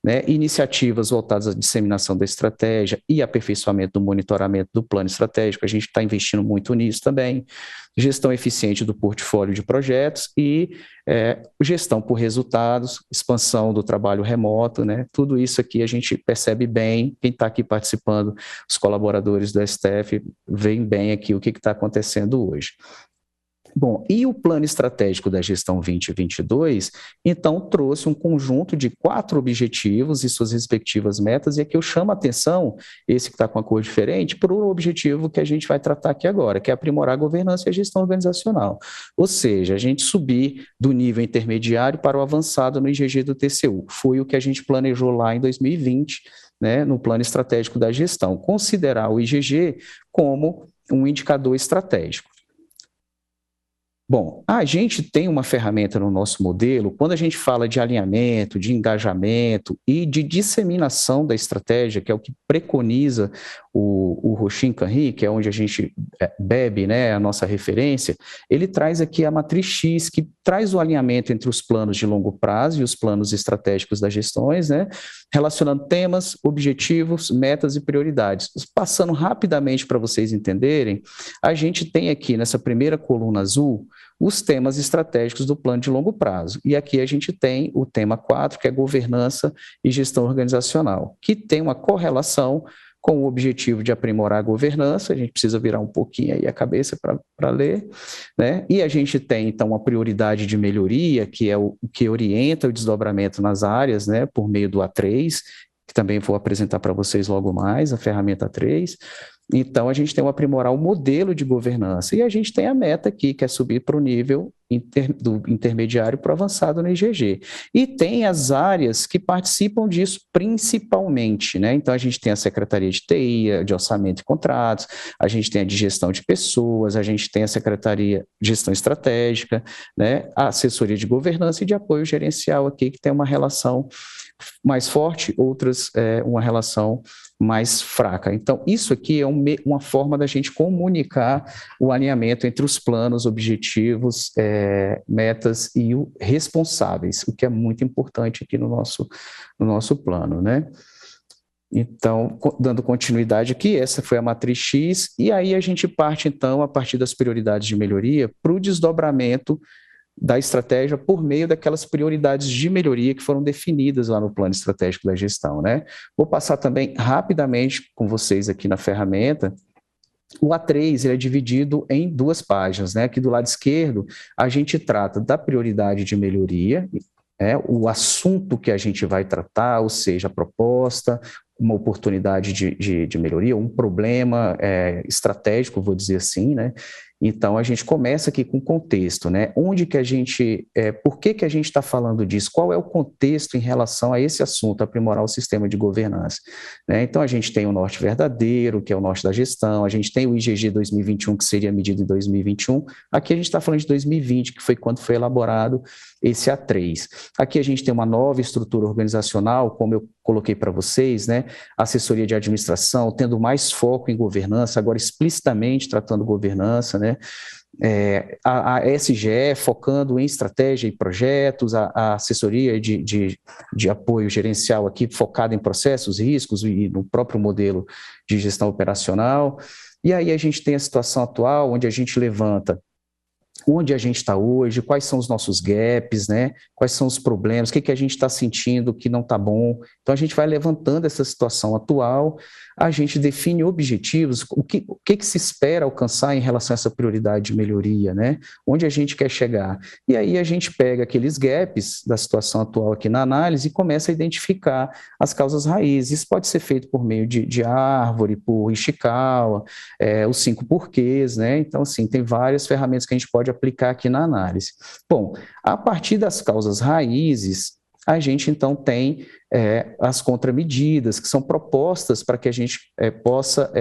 Né? Iniciativas voltadas à disseminação da estratégia e aperfeiçoamento do monitoramento do plano estratégico, a gente está investindo muito nisso também. Gestão eficiente do portfólio de projetos e gestão por resultados, expansão do trabalho remoto, né? Tudo isso aqui a gente percebe bem, quem está aqui participando, os colaboradores do STF, veem bem aqui o que está acontecendo hoje. Bom, e o plano estratégico da gestão 2022, então, trouxe um conjunto de 4 objetivos e suas respectivas metas, e aqui eu chamo a atenção, esse que está com a cor diferente, para o objetivo que a gente vai tratar aqui agora, que é aprimorar a governança e a gestão organizacional. Ou seja, a gente subir do nível intermediário para o avançado no IGG do TCU. Foi o que a gente planejou lá em 2020, né, no plano estratégico da gestão, considerar o IGG como um indicador estratégico. Bom, a gente tem uma ferramenta no nosso modelo, quando a gente fala de alinhamento, de engajamento e de disseminação da estratégia, que é o que preconiza o Roshin Kanri, que é onde a gente bebe, né, a nossa referência, ele traz aqui a matriz X, que traz o alinhamento entre os planos de longo prazo e os planos estratégicos das gestões, né, relacionando temas, objetivos, metas e prioridades. Passando rapidamente para vocês entenderem, a gente tem aqui nessa primeira coluna azul os temas estratégicos do plano de longo prazo. E aqui a gente tem o tema 4, que é governança e gestão organizacional, que tem uma correlação com o objetivo de aprimorar a governança. A gente precisa virar um pouquinho aí a cabeça para ler, né? E a gente tem, então, a prioridade de melhoria, que é o que orienta o desdobramento nas áreas, né, por meio do A3, que também vou apresentar para vocês logo mais, a ferramenta A3. Então, a gente tem que aprimorar o modelo de governança. E a gente tem a meta aqui, que é subir para o nível do intermediário para o avançado no IGG. E tem as áreas que participam disso principalmente, né? Então, a gente tem a Secretaria de TI, de Orçamento e Contratos, a gente tem a de Gestão de Pessoas, a gente tem a Secretaria de Gestão Estratégica, né? A Assessoria de Governança e de Apoio Gerencial aqui, que tem uma relação mais forte, outras uma relação mais fraca. Então, isso aqui é uma forma da gente comunicar o alinhamento entre os planos, objetivos, metas e responsáveis, o que é muito importante aqui no nosso plano, né? Então, dando continuidade aqui, essa foi a matriz X, e aí a gente parte, então, a partir das prioridades de melhoria, para o desdobramento da estratégia por meio daquelas prioridades de melhoria que foram definidas lá no plano estratégico da gestão, né? Vou passar também rapidamente com vocês aqui na ferramenta. O A3 ele é dividido em 2 páginas, né? Aqui do lado esquerdo, a gente trata da prioridade de melhoria, o assunto que a gente vai tratar, ou seja, a proposta, uma oportunidade de melhoria, um problema estratégico, vou dizer assim, né? Então, a gente começa aqui com contexto, né? Onde que a gente, por que a gente está falando disso? Qual é o contexto em relação a esse assunto, aprimorar o sistema de governança? Né? Então, a gente tem o norte verdadeiro, que é o norte da gestão, a gente tem o IGG 2021, que seria medido em 2021, aqui a gente está falando de 2020, que foi quando foi elaborado esse A3. Aqui a gente tem uma nova estrutura organizacional, como eu coloquei para vocês, né? Assessoria de administração, tendo mais foco em governança, agora explicitamente tratando governança, né? A SGE focando em estratégia e projetos, a assessoria de apoio gerencial aqui focada em processos, riscos e no próprio modelo de gestão operacional. E aí a gente tem a situação atual, onde a gente levanta onde a gente está hoje, quais são os nossos gaps, né? Quais são os problemas, o que a gente está sentindo que não está bom. Então, a gente vai levantando essa situação atual, a gente define objetivos, o que se espera alcançar em relação a essa prioridade de melhoria, né? Onde a gente quer chegar. E aí a gente pega aqueles gaps da situação atual aqui na análise e começa a identificar as causas raízes. Isso pode ser feito por meio de árvore, por Ishikawa, os 5 porquês, né? Então, assim, tem várias ferramentas que a gente pode aplicar aqui na análise. Bom, a partir das causas raízes, a gente então tem as contramedidas, que são propostas para que a gente possa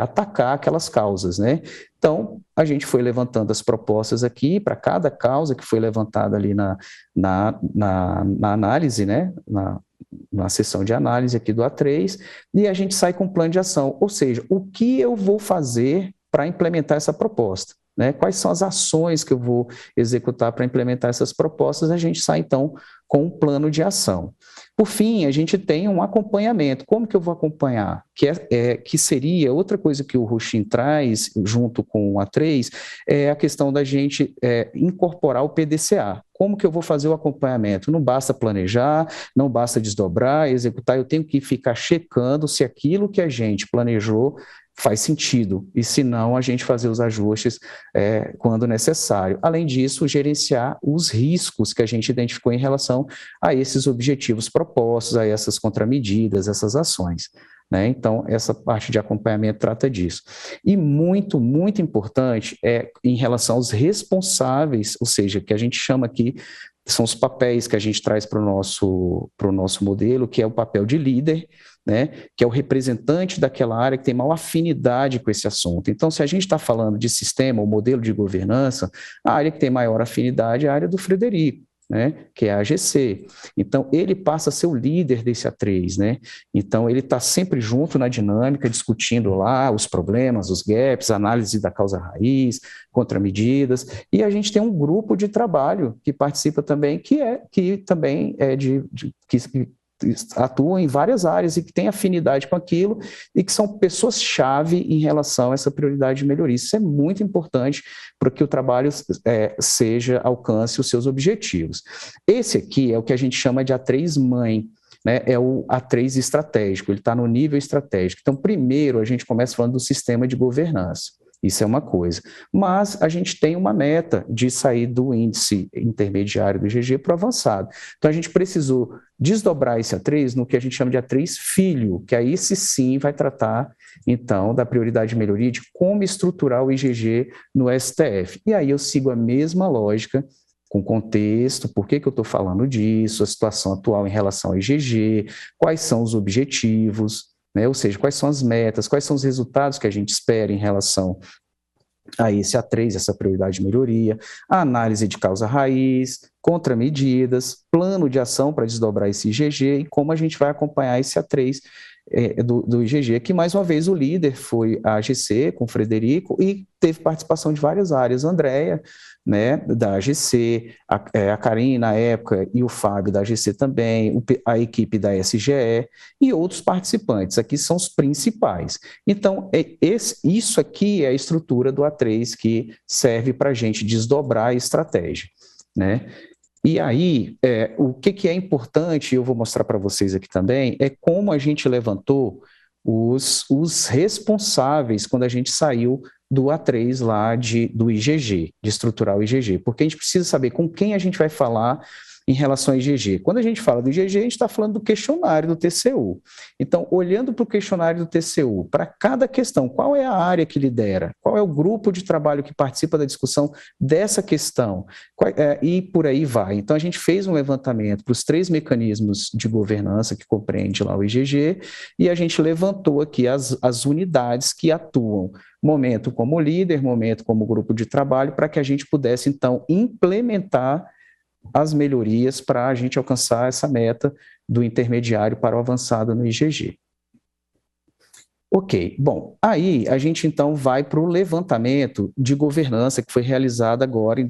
atacar aquelas causas, né? Então, a gente foi levantando as propostas aqui para cada causa que foi levantada ali na análise, né? na sessão de análise aqui do A3, e a gente sai com um plano de ação, ou seja, o que eu vou fazer para implementar essa proposta, né? Quais são as ações que eu vou executar para implementar essas propostas, a gente sai então com um plano de ação. Por fim, a gente tem um acompanhamento. Como que eu vou acompanhar? Que seria outra coisa que o Ruchin traz junto com o A3, é a questão da gente incorporar o PDCA. Como que eu vou fazer o acompanhamento? Não basta planejar, não basta desdobrar, executar, eu tenho que ficar checando se aquilo que a gente planejou faz sentido, e se não, a gente fazer os ajustes quando necessário. Além disso, gerenciar os riscos que a gente identificou em relação a esses objetivos propostos, a essas contramedidas, essas ações, né? Então, essa parte de acompanhamento trata disso. E muito, muito importante em relação aos responsáveis, ou seja, que a gente chama aqui, são os papéis que a gente traz para o nosso modelo, que é o papel de líder, né, que é o representante daquela área que tem maior afinidade com esse assunto. Então, se a gente está falando de sistema ou modelo de governança, a área que tem maior afinidade é a área do Frederico, né, que é a AGC. Então, ele passa a ser o líder desse A3, né? Então, ele está sempre junto na dinâmica, discutindo lá os problemas, os gaps, análise da causa raiz, contramedidas, e a gente tem um grupo de trabalho que participa também, que também que atuam em várias áreas e que têm afinidade com aquilo e que são pessoas-chave em relação a essa prioridade de melhoria. Isso é muito importante para que o trabalho alcance os seus objetivos. Esse aqui é o que a gente chama de A3-mãe, né? É o A3 estratégico, ele está no nível estratégico. Então, primeiro, a gente começa falando do sistema de governança. Isso é uma coisa. Mas a gente tem uma meta de sair do índice intermediário do IgG para o avançado. Então, a gente precisou desdobrar esse A3 no que a gente chama de A3 filho, que aí sim vai tratar, então, da prioridade de melhoria de como estruturar o IgG no STF. E aí eu sigo a mesma lógica, com contexto, por que eu estou falando disso, a situação atual em relação ao IgG, quais são os objetivos, né? Ou seja, quais são as metas, quais são os resultados que a gente espera em relação a esse A3, essa prioridade de melhoria, a análise de causa raiz, contramedidas, plano de ação para desdobrar esse IgG e como a gente vai acompanhar esse A3 do IgG, que mais uma vez o líder foi a AGC com o Frederico e teve participação de várias áreas, a Andréia, né, da AGC, a Karine na época e o Fábio da AGC também, a equipe da SGE e outros participantes, aqui são os principais. Então, isso aqui é a estrutura do A3 que serve para a gente desdobrar a estratégia, né? E aí, o que é importante, eu vou mostrar para vocês aqui também, é como a gente levantou os responsáveis quando a gente saiu do A3 lá do IgG, de estruturar o IgG, porque a gente precisa saber com quem a gente vai falar em relação ao IgG. Quando a gente fala do IgG, a gente está falando do questionário do TCU. Então, olhando para o questionário do TCU, para cada questão, qual é a área que lidera? Qual é o grupo de trabalho que participa da discussão dessa questão? E por aí vai. Então, a gente fez um levantamento para os 3 mecanismos de governança que compreende lá o IgG, e a gente levantou aqui as unidades que atuam, momento como líder, momento como grupo de trabalho, para que a gente pudesse, então, implementar as melhorias para a gente alcançar essa meta do intermediário para o avançado no IgG. Ok, bom, aí a gente então vai para o levantamento de governança que foi realizado agora em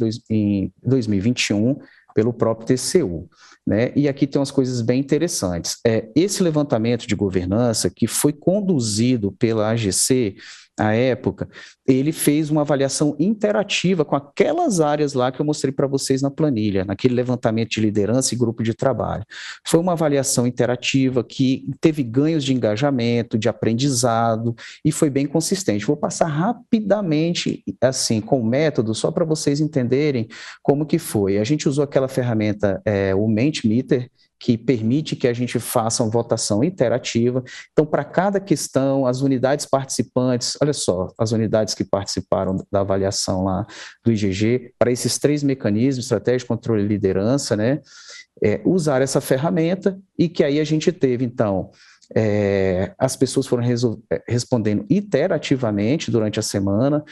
2021 pelo próprio TCU, né? E aqui tem umas coisas bem interessantes. Esse levantamento de governança que foi conduzido pela AGC à época, ele fez uma avaliação interativa com aquelas áreas lá que eu mostrei para vocês na planilha, naquele levantamento de liderança e grupo de trabalho. Foi uma avaliação interativa que teve ganhos de engajamento, de aprendizado e foi bem consistente. Vou passar rapidamente, assim, com o método, só para vocês entenderem como que foi. A gente usou aquela ferramenta, o Mentimeter, que permite que a gente faça uma votação interativa. Então, para cada questão, as unidades participantes, olha só, as unidades que participaram da avaliação lá do IgG, para esses 3 mecanismos, estratégia, controle e liderança, né, usar essa ferramenta, e que aí a gente teve, então, As pessoas foram respondendo iterativamente durante a semana.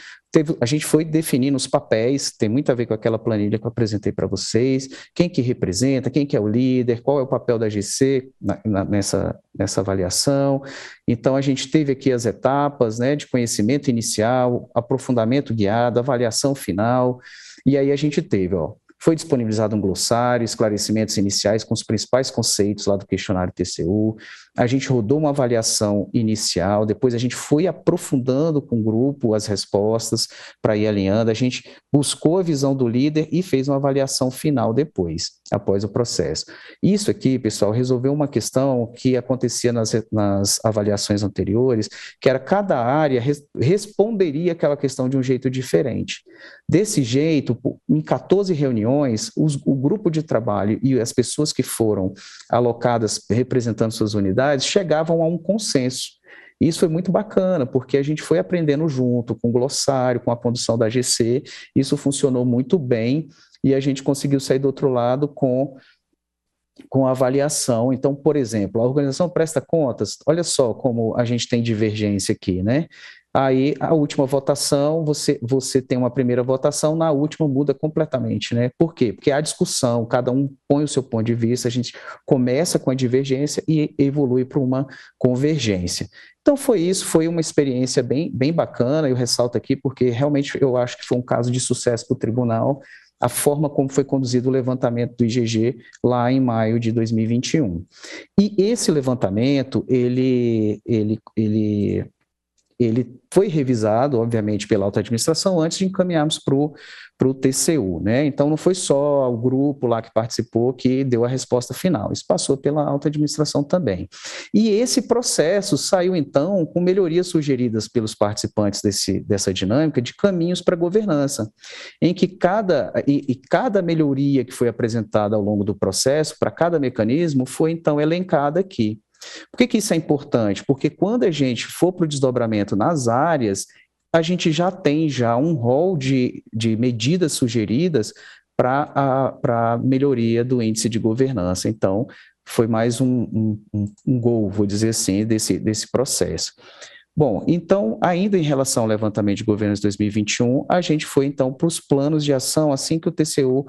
A gente foi definindo os papéis, tem muito a ver com aquela planilha que eu apresentei para vocês, quem que representa, quem que é o líder, qual é o papel da GC nessa avaliação. Então, a gente teve aqui as etapas, né, de conhecimento inicial, aprofundamento guiado, avaliação final, e aí a gente teve, foi disponibilizado um glossário, esclarecimentos iniciais com os principais conceitos lá do questionário TCU, a gente rodou uma avaliação inicial, depois a gente foi aprofundando com o grupo as respostas para ir alinhando, a gente buscou a visão do líder e fez uma avaliação final depois, após o processo. Isso aqui, pessoal, resolveu uma questão que acontecia nas avaliações anteriores, que era cada área responderia aquela questão de um jeito diferente. Desse jeito, em 14 reuniões, o grupo de trabalho e as pessoas que foram alocadas representando suas unidades chegavam a um consenso. Isso foi muito bacana, porque a gente foi aprendendo junto, com o glossário, com a condução da GC, isso funcionou muito bem e a gente conseguiu sair do outro lado com a avaliação. Então, por exemplo, a organização presta contas, olha só como a gente tem divergência aqui, né? Aí, a última votação, você tem uma primeira votação, na última muda completamente, né? Por quê? Porque há discussão, cada um põe o seu ponto de vista, a gente começa com a divergência e evolui para uma convergência. Então, foi isso, foi uma experiência bem bacana, eu ressalto aqui porque realmente eu acho que foi um caso de sucesso para o tribunal, a forma como foi conduzido o levantamento do IGG lá em maio de 2021. E esse levantamento, ele foi revisado, obviamente, pela alta administração antes de encaminharmos para o TCU, né? Então, não foi só o grupo lá que participou que deu a resposta final, isso passou pela alta administração também. E esse processo saiu, então, com melhorias sugeridas pelos participantes dessa dinâmica de caminhos para a governança, em que cada melhoria que foi apresentada ao longo do processo, para cada mecanismo, foi, então, elencada aqui. Por que isso é importante? Porque quando a gente for para o desdobramento nas áreas, a gente já tem um rol de medidas sugeridas para a melhoria do índice de governança. Então, foi mais um gol, vou dizer assim, desse processo. Bom, então, ainda em relação ao levantamento de governança de 2021, a gente foi, então, para os planos de ação, assim que o TCU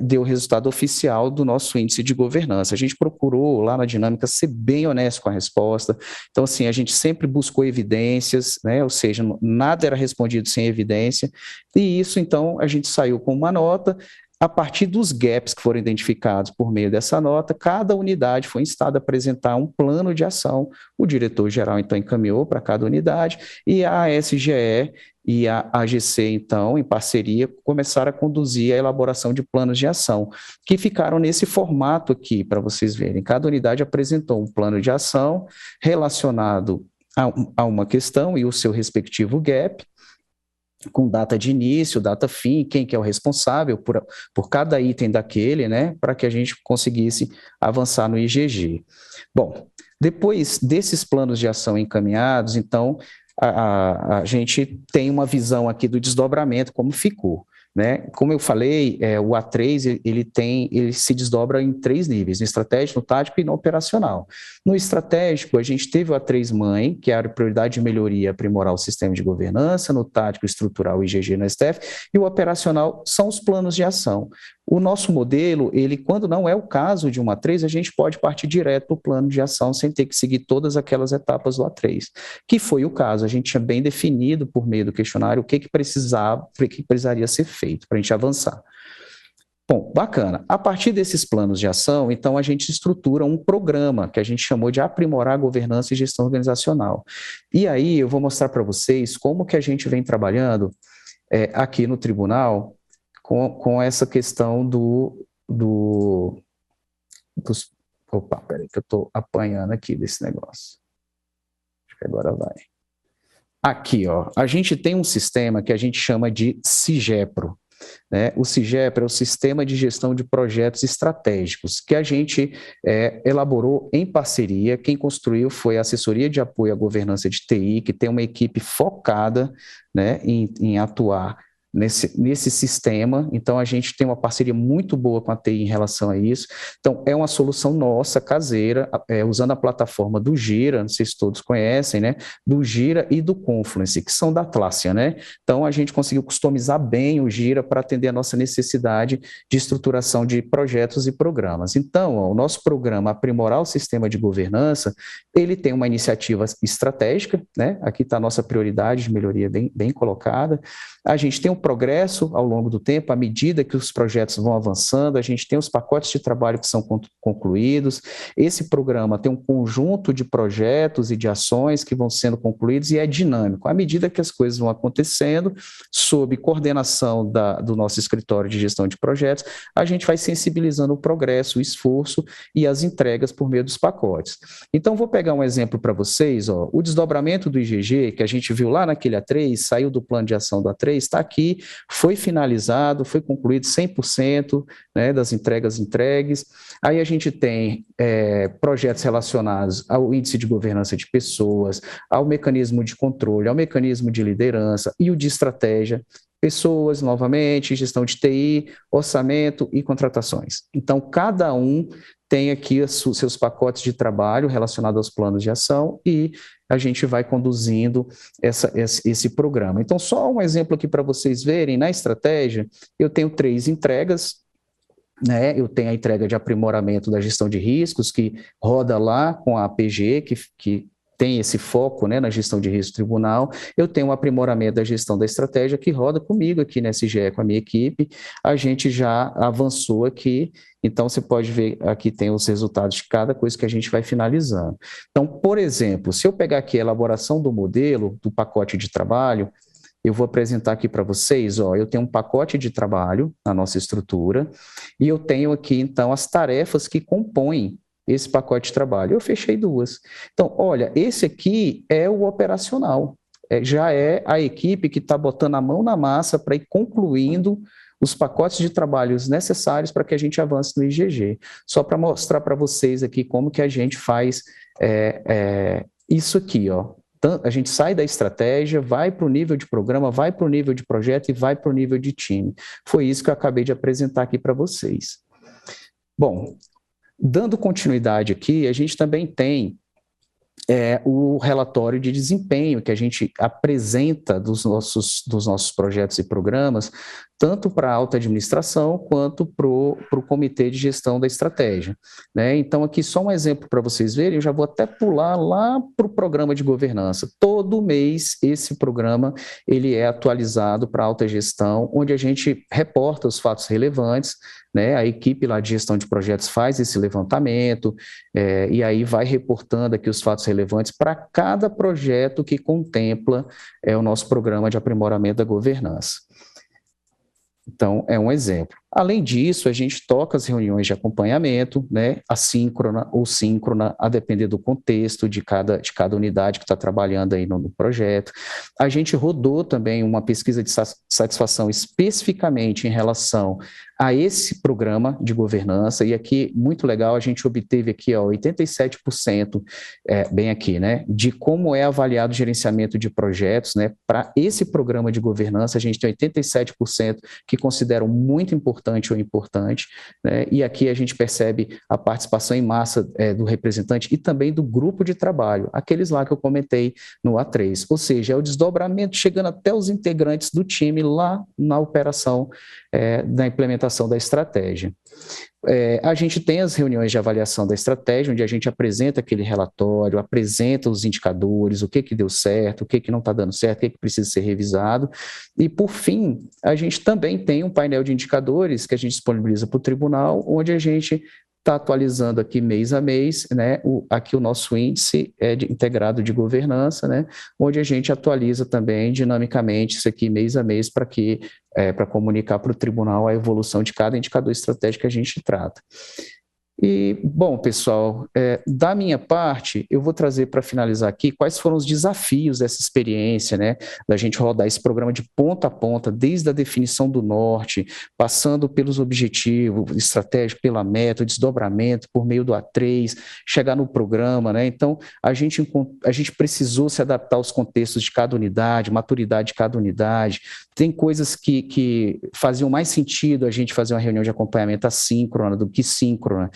deu o resultado oficial do nosso índice de governança. A gente procurou, lá na dinâmica, ser bem honesto com a resposta. Então, assim, a gente sempre buscou evidências, né? Ou seja, nada era respondido sem evidência, e isso, então, a gente saiu com uma nota. A partir dos gaps que foram identificados por meio dessa nota, cada unidade foi instada a apresentar um plano de ação. O diretor-geral, então, encaminhou para cada unidade e a SGE e a AGC, então, em parceria, começaram a conduzir a elaboração de planos de ação, que ficaram nesse formato aqui, para vocês verem. Cada unidade apresentou um plano de ação relacionado a uma questão e o seu respectivo gap, com data de início, data fim, quem que é o responsável por cada item daquele, né, para que a gente conseguisse avançar no IGG. Bom, depois desses planos de ação encaminhados, então, a gente tem uma visão aqui do desdobramento, como ficou. Né? Como eu falei, o A3 ele se desdobra em 3 níveis, no estratégico, no tático e no operacional. No estratégico, a gente teve o A3 mãe, que era a prioridade de melhoria, aprimorar o sistema de governança, no tático, estruturar o IGG no STF, e o operacional são os planos de ação. O nosso modelo, quando não é o caso de um A3, a gente pode partir direto para o plano de ação sem ter que seguir todas aquelas etapas do A3, que foi o caso. A gente tinha bem definido por meio do questionário o que precisaria ser feito para a gente avançar. Bom, bacana. A partir desses planos de ação, então, a gente estrutura um programa que a gente chamou de aprimorar a governança e gestão organizacional. E aí eu vou mostrar para vocês como que a gente vem trabalhando aqui no tribunal com essa questão Opa, peraí que eu estou apanhando aqui desse negócio. Acho que agora vai. Aqui, ó, a gente tem um sistema que a gente chama de CIGEPRO. Né? O CIGEPRO é o Sistema de Gestão de Projetos Estratégicos, que a gente elaborou em parceria. Quem construiu foi a Assessoria de Apoio à Governança de TI, que tem uma equipe focada, né, em atuar nesse sistema. Então, a gente tem uma parceria muito boa com a TI em relação a isso. Então, é uma solução nossa, caseira, usando a plataforma do Gira, não sei se todos conhecem, né? Do Gira e do Confluence, que são da Atlassian, né? Então, a gente conseguiu customizar bem o Gira para atender a nossa necessidade de estruturação de projetos e programas. Então, o nosso programa Aprimorar o Sistema de Governança, ele tem uma iniciativa estratégica, né? Aqui está a nossa prioridade de melhoria bem colocada. A gente tem um progresso ao longo do tempo, à medida que os projetos vão avançando, a gente tem os pacotes de trabalho que são concluídos. Esse programa tem um conjunto de projetos e de ações que vão sendo concluídos e é dinâmico. À medida que as coisas vão acontecendo, sob coordenação do nosso escritório de gestão de projetos, a gente vai sensibilizando o progresso, o esforço e as entregas por meio dos pacotes. Então, vou pegar um exemplo para vocês, ó, o desdobramento do IGG, que a gente viu lá naquele A3, saiu do plano de ação do A3, está aqui, foi finalizado, foi concluído 100%, né, das entregas entregues. Aí a gente tem projetos relacionados ao índice de governança de pessoas, ao mecanismo de controle, ao mecanismo de liderança e o de estratégia, pessoas, novamente, gestão de TI, orçamento e contratações. Então, cada um tem aqui os seus pacotes de trabalho relacionados aos planos de ação e a gente vai conduzindo esse programa. Então, só um exemplo aqui para vocês verem, na estratégia, eu tenho 3 entregas, né? Eu tenho a entrega de aprimoramento da gestão de riscos, que roda lá com a APG, que tem esse foco, né, na gestão de risco tribunal. Eu tenho um aprimoramento da gestão da estratégia que roda comigo aqui na SGE, com a minha equipe. A gente já avançou aqui, então você pode ver aqui tem os resultados de cada coisa que a gente vai finalizando. Então, por exemplo, se eu pegar aqui a elaboração do modelo, do pacote de trabalho, eu vou apresentar aqui para vocês, ó, eu tenho um pacote de trabalho na nossa estrutura e eu tenho aqui, então, as tarefas que compõem esse pacote de trabalho. Eu fechei 2. Então, olha, esse aqui é o operacional, já é a equipe que está botando a mão na massa para ir concluindo os pacotes de trabalhos necessários para que a gente avance no IGG. Só para mostrar para vocês aqui como que a gente faz isso aqui, ó. A gente sai da estratégia, vai para o nível de programa, vai para o nível de projeto e vai para o nível de time. Foi isso que eu acabei de apresentar aqui para vocês. Bom, dando continuidade aqui, a gente também tem o relatório de desempenho que a gente apresenta dos nossos projetos e programas, tanto para a alta administração quanto para o comitê de gestão da estratégia, né? Então, aqui só um exemplo para vocês verem, eu já vou até pular lá para o programa de governança. Todo mês, esse programa ele é atualizado para a alta gestão, onde a gente reporta os fatos relevantes, né? A equipe lá de gestão de projetos faz esse levantamento, e aí vai reportando aqui os fatos relevantes para cada projeto que contempla o nosso programa de aprimoramento da governança. Então, é um exemplo. Além disso, a gente toca as reuniões de acompanhamento, né, assíncrona ou síncrona, a depender do contexto de cada unidade que está trabalhando aí no projeto. A gente rodou também uma pesquisa de satisfação especificamente em relação a esse programa de governança, e aqui, muito legal, a gente obteve aqui, ó, 87%, bem aqui, né, de como é avaliado o gerenciamento de projetos, né, para esse programa de governança, a gente tem 87% que consideram muito importante ou importante, né, e aqui a gente percebe a participação em massa do representante e também do grupo de trabalho, aqueles lá que eu comentei no A3, ou seja, é o desdobramento chegando até os integrantes do time lá na operação da implementação da estratégia. A gente tem as reuniões de avaliação da estratégia, onde a gente apresenta aquele relatório, apresenta os indicadores, o que deu certo, o que não está dando certo, o que precisa ser revisado. E, por fim, a gente também tem um painel de indicadores que a gente disponibiliza para o tribunal, onde a gente está atualizando aqui mês a mês, né, aqui o nosso índice integrado de governança, né, onde a gente atualiza também dinamicamente isso aqui mês a mês para comunicar para o tribunal a evolução de cada indicador estratégico que a gente trata. E, bom, pessoal, da minha parte, eu vou trazer para finalizar aqui quais foram os desafios dessa experiência, né, da gente rodar esse programa de ponta a ponta, desde a definição do norte, passando pelos objetivos estratégicos, pela meta, o desdobramento por meio do A3, chegar no programa, né, então a gente precisou se adaptar aos contextos de cada unidade, maturidade de cada unidade. Tem coisas que faziam mais sentido a gente fazer uma reunião de acompanhamento assíncrona do que síncrona.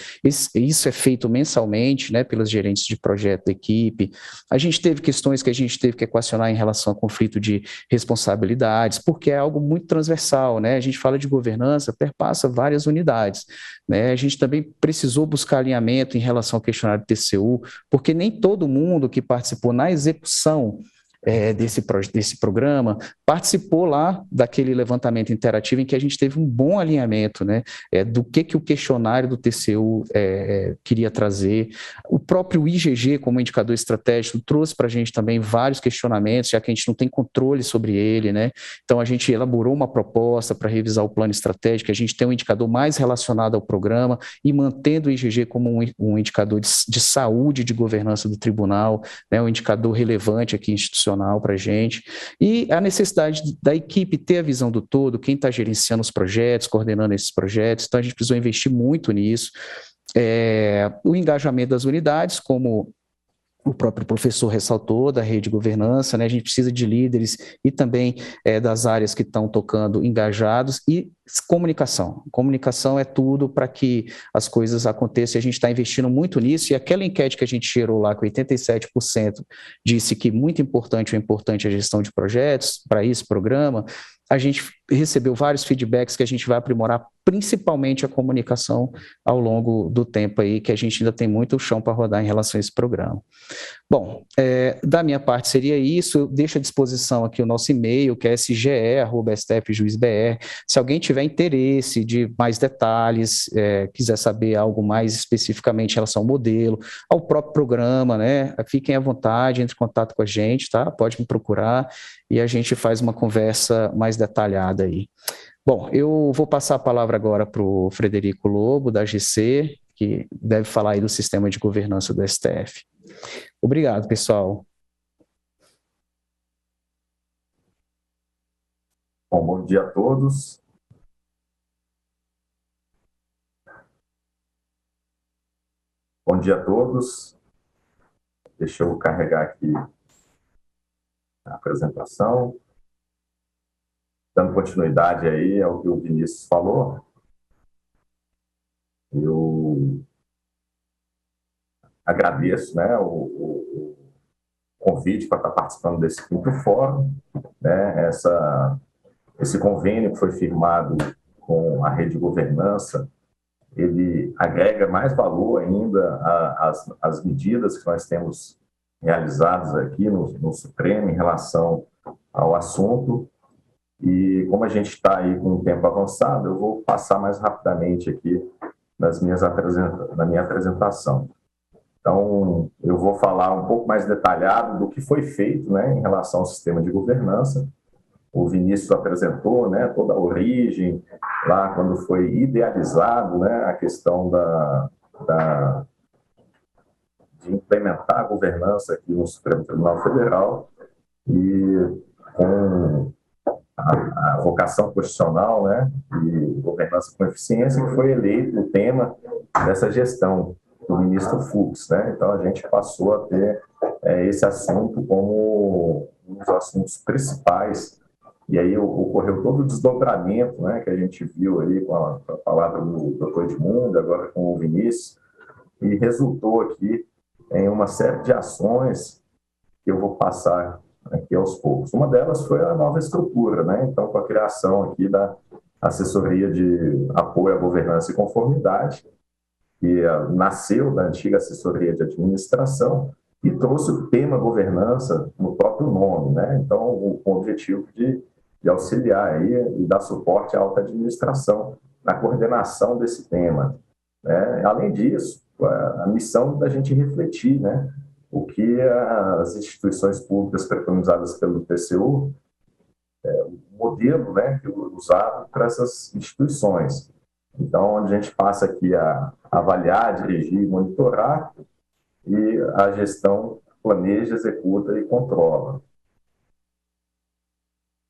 Isso é feito mensalmente, né, pelas gerentes de projeto da equipe. A gente teve questões que a gente teve que equacionar em relação ao conflito de responsabilidades, porque é algo muito transversal, né? A gente fala de governança, perpassa várias unidades, né? A gente também precisou buscar alinhamento em relação ao questionário do TCU, porque nem todo mundo que participou na execução desse programa, participou lá daquele levantamento interativo em que a gente teve um bom alinhamento, né, do que o questionário do TCU queria trazer. O próprio IGG, como indicador estratégico, trouxe para a gente também vários questionamentos, já que a gente não tem controle sobre ele, né, então a gente elaborou uma proposta para revisar o plano estratégico, a gente tem um indicador mais relacionado ao programa e mantendo o IGG como um indicador de saúde de governança do tribunal, né, um indicador relevante aqui institucional para a gente, e a necessidade da equipe ter a visão do todo, quem está gerenciando os projetos, coordenando esses projetos, então a gente precisou investir muito nisso. O engajamento das unidades, como o próprio professor ressaltou, da rede de governança, né? A gente precisa de líderes e também das áreas que estão tocando engajados, e comunicação. Comunicação é tudo para que as coisas aconteçam, e a gente está investindo muito nisso, e aquela enquete que a gente gerou lá, com 87% disse que muito importante a gestão de projetos para esse programa. A gente recebeu vários feedbacks que a gente vai aprimorar, principalmente a comunicação ao longo do tempo aí, que a gente ainda tem muito chão para rodar em relação a esse programa. Bom, da minha parte seria isso. Eu deixo à disposição aqui o nosso e-mail, que é sge@stfjuizbr. Se alguém tiver interesse de mais detalhes, quiser saber algo mais especificamente em relação ao modelo, ao próprio programa, né, fiquem à vontade, entre em contato com a gente, tá? Pode me procurar e a gente faz uma conversa mais detalhada aí. Bom, eu vou passar a palavra agora para o Frederico Lobo, da GC, que deve falar aí do sistema de governança do STF. Obrigado, pessoal. Bom dia a todos. Bom dia a todos. Deixa eu carregar aqui a apresentação. Dando continuidade aí ao que o Vinícius falou, eu agradeço, né, o convite para estar participando desse quinto fórum, né, esse convênio que foi firmado com a rede de governança, ele agrega mais valor ainda às medidas que nós temos realizadas aqui no Supremo em relação ao assunto. E como a gente está aí com um tempo avançado, eu vou passar mais rapidamente aqui na minha apresentação. Então, eu vou falar um pouco mais detalhado do que foi feito, né, em relação ao sistema de governança. O Vinícius apresentou, né, toda a origem, lá quando foi idealizado, né, a questão de implementar a governança aqui no Supremo Tribunal Federal, e com a vocação constitucional, né, e governança com eficiência, que foi eleito o tema dessa gestão do ministro Fux, né? Então a gente passou a ter esse assunto como um dos assuntos principais, e aí ocorreu todo o desdobramento, né, que a gente viu aí com a palavra do Dr. Edmundo, agora com o Vinícius, e resultou aqui em uma série de ações que eu vou passar aqui aos poucos. Uma delas foi a nova estrutura, né? Então, com a criação aqui da Assessoria de Apoio à Governança e Conformidade, que nasceu da antiga Assessoria de Administração e trouxe o tema governança no próprio nome, né? Então, com o objetivo de auxiliar aí e dar suporte à alta administração na coordenação desse tema, né? Além disso, a missão da gente refletir, né, o que as instituições públicas preconizadas pelo TCU, o modelo, né, usado para essas instituições. Então, onde a gente passa aqui a avaliar, dirigir, monitorar, e a gestão planeja, executa e controla.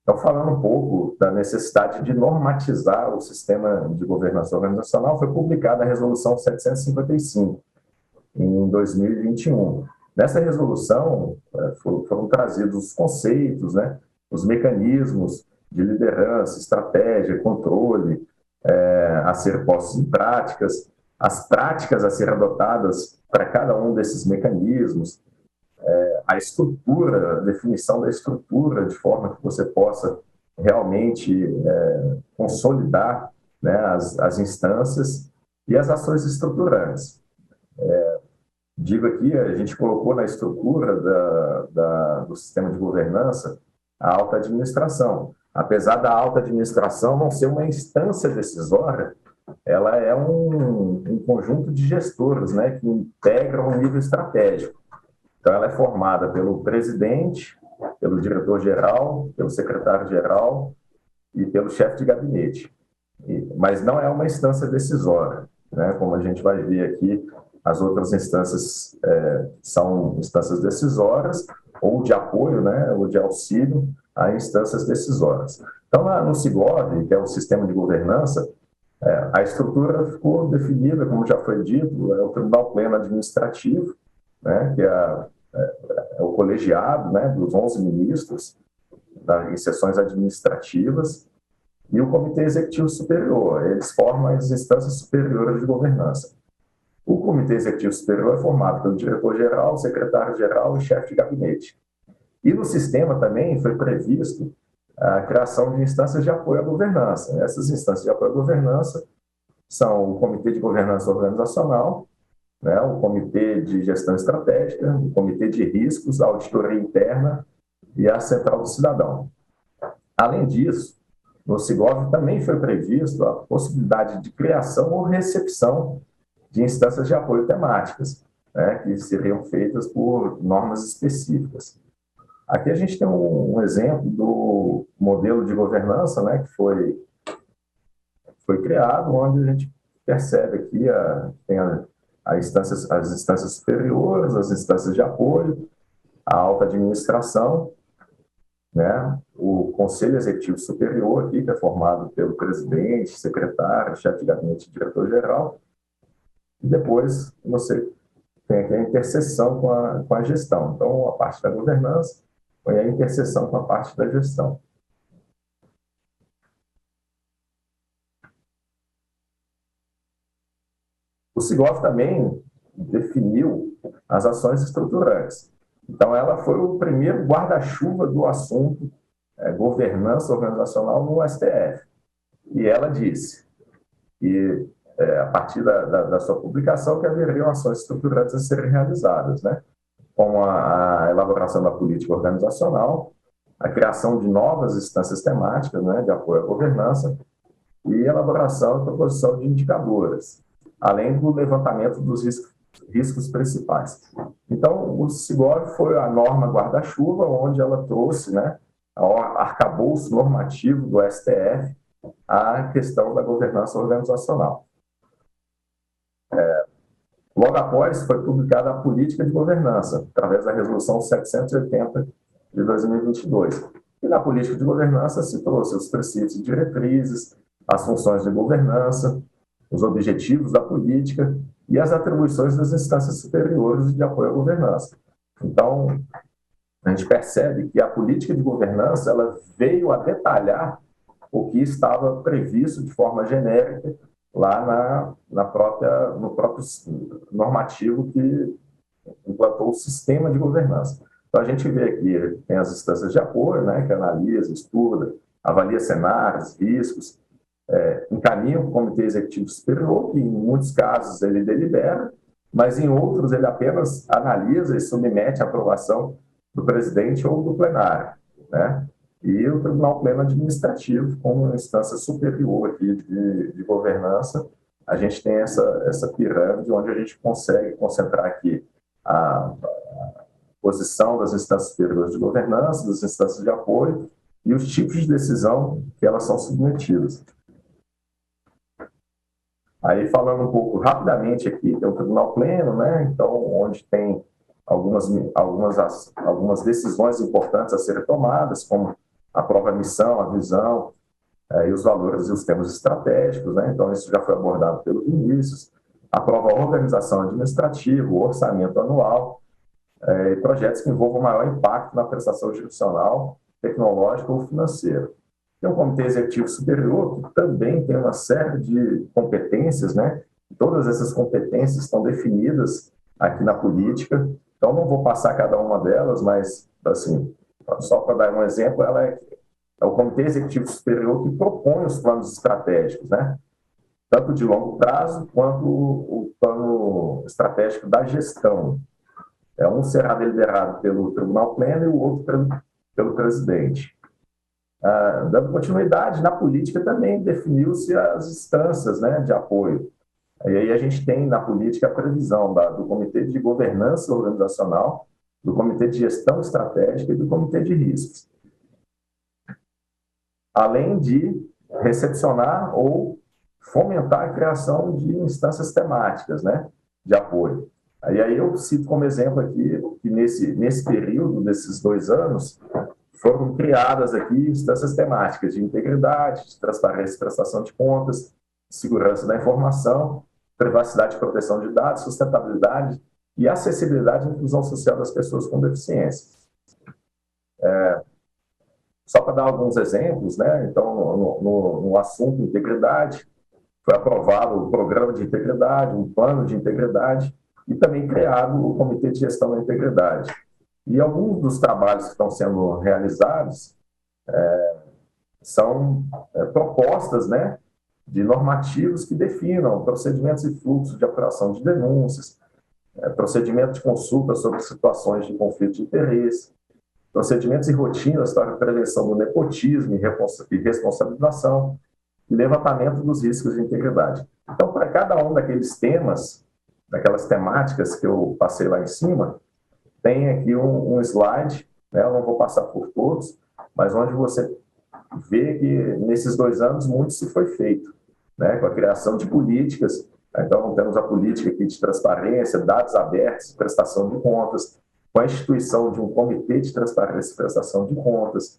Então, falando um pouco da necessidade de normatizar o sistema de governança organizacional, foi publicada a Resolução 755, em 2021. Nessa resolução, foram trazidos os conceitos, né, os mecanismos de liderança, estratégia, controle, a ser postos em práticas, as práticas a ser adotadas para cada um desses mecanismos, a estrutura, a definição da estrutura, de forma que você possa realmente consolidar, né, as instâncias e as ações estruturantes. Digo aqui, a gente colocou na estrutura do sistema de governança a alta administração. Apesar da alta administração não ser uma instância decisória, ela é um conjunto de gestores, né, que integram um nível estratégico. Então, ela é formada pelo presidente, pelo diretor-geral, pelo secretário-geral e pelo chefe de gabinete. Mas não é uma instância decisória, né? Como a gente vai ver aqui, as outras instâncias são instâncias decisórias ou de apoio, né, ou de auxílio a instâncias decisórias. Então, no SIGOV, que é o Sistema de Governança, a estrutura ficou definida, como já foi dito, é o Tribunal Pleno Administrativo, né, que é o colegiado, né, dos 11 ministros em sessões administrativas, e o Comitê Executivo Superior. Eles formam as instâncias superiores de governança. O Comitê Executivo Superior é formado pelo diretor-geral, secretário-geral e chefe de gabinete. E no sistema também foi previsto a criação de instâncias de apoio à governança. Essas instâncias de apoio à governança são o Comitê de Governança Organizacional, né, o Comitê de Gestão Estratégica, o Comitê de Riscos, a Auditoria Interna e a Central do Cidadão. Além disso, no SIGOV também foi previsto a possibilidade de criação ou recepção de instâncias de apoio temáticas, né, que seriam feitas por normas específicas. Aqui a gente tem um exemplo do modelo de governança, né, que foi criado, onde a gente percebe aqui tem as instâncias superiores, as instâncias de apoio, a alta administração, né, o Conselho Executivo Superior, aqui, que é formado pelo presidente, secretário, chefe de gabinete e diretor-geral, e depois você tem aqui a interseção com a gestão. Então, a parte da governança foi a interseção com a parte da gestão. O SIGOV também definiu as ações estruturantes. Então, ela foi o primeiro guarda-chuva do assunto governança organizacional no STF. E ela disse que, a partir da sua publicação, que haveriam ações estruturantes a serem realizadas, né? Como a elaboração da política organizacional, a criação de novas instâncias temáticas, né, de apoio à governança e elaboração e proposição de indicadores, além do levantamento dos riscos principais. Então, o SIGOV foi a norma guarda-chuva, onde ela trouxe, né, ao arcabouço normativo do STF a questão da governança organizacional. Logo após, foi publicada a Política de Governança, através da Resolução 780 de 2022. E na Política de Governança se trouxe os princípios e diretrizes, as funções de governança, os objetivos da política e as atribuições das instâncias superiores de apoio à governança. Então, a gente percebe que a política de governança ela veio a detalhar o que estava previsto de forma genérica lá no próprio normativo que implantou o sistema de governança. Então, a gente vê aqui, tem as instâncias de apoio, né, que analisa, estuda, avalia cenários, riscos, encaminha o Comitê Executivo Superior, que em muitos casos ele delibera, mas em outros ele apenas analisa e submete à aprovação do presidente ou do plenário, né? E o Tribunal Pleno Administrativo, como instância superior aqui de governança, a gente tem essa pirâmide onde a gente consegue concentrar aqui a posição das instâncias superiores de governança, das instâncias de apoio e os tipos de decisão que elas são submetidas. Aí, falando um pouco rapidamente aqui, tem o Tribunal Pleno, né? Então, onde tem algumas decisões importantes a serem tomadas, como aprova a missão, a visão, e os valores e os temas estratégicos, né? Então, isso já foi abordado pelo Vinícius. Aprova a organização administrativa, o orçamento anual, e projetos que envolvam maior impacto na prestação jurisdicional, tecnológica ou financeira. Tem um Comitê Executivo Superior, que também tem uma série de competências, né? Todas essas competências estão definidas aqui na política, então não vou passar cada uma delas, mas, assim, só para dar um exemplo, ela é o Comitê Executivo Superior que propõe os planos estratégicos, né? Tanto de longo prazo quanto o plano estratégico da gestão. Um será deliberado pelo Tribunal Pleno e o outro pelo presidente. Dando continuidade, na política também definiu-se as instâncias, né, de apoio. E aí a gente tem na política a previsão do Comitê de Governança Organizacional, do Comitê de Gestão Estratégica e do Comitê de Riscos. Além de recepcionar ou fomentar a criação de instâncias temáticas, né, de apoio. Aí eu cito como exemplo aqui que nesse período, desses 2 anos, foram criadas aqui instâncias temáticas de integridade, de transparência e prestação de contas, segurança da informação, privacidade e proteção de dados, sustentabilidade e acessibilidade e inclusão social das pessoas com deficiência. Só para dar alguns exemplos, né? Então, no assunto integridade, foi aprovado o programa de integridade, um plano de integridade e também criado o Comitê de Gestão da Integridade. E alguns dos trabalhos que estão sendo realizados são propostas, né, de normativos que definam procedimentos e fluxos de apuração de denúncias, procedimento de consulta sobre situações de conflito de interesse, procedimentos e rotinas para a prevenção do nepotismo e responsabilização e levantamento dos riscos de integridade. Então, para cada um daqueles temas, daquelas temáticas que eu passei lá em cima, tem aqui um slide, né? Eu não vou passar por todos, mas onde você vê que nesses 2 anos muito se foi feito, né? Com a criação de políticas. Então, temos a política aqui de transparência, dados abertos, prestação de contas, com a instituição de um comitê de transparência e prestação de contas,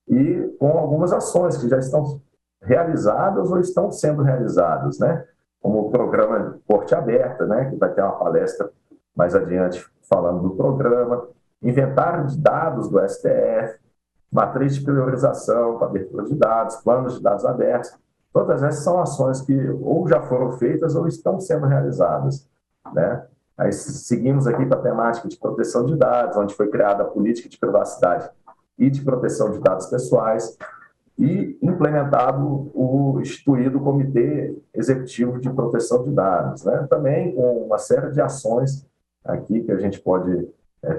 e com algumas ações que já estão realizadas ou estão sendo realizadas, né? Como o programa Corte Aberta, né? Que vai ter uma palestra mais adiante falando do programa, inventário de dados do STF, matriz de priorização para abertura de dados, planos de dados abertos. Todas essas são ações que ou já foram feitas ou estão sendo realizadas, né? Aí seguimos aqui para a temática de proteção de dados, onde foi criada a política de privacidade e de proteção de dados pessoais e implementado o instituído Comitê Executivo de Proteção de Dados, né? Também com uma série de ações aqui que a gente pode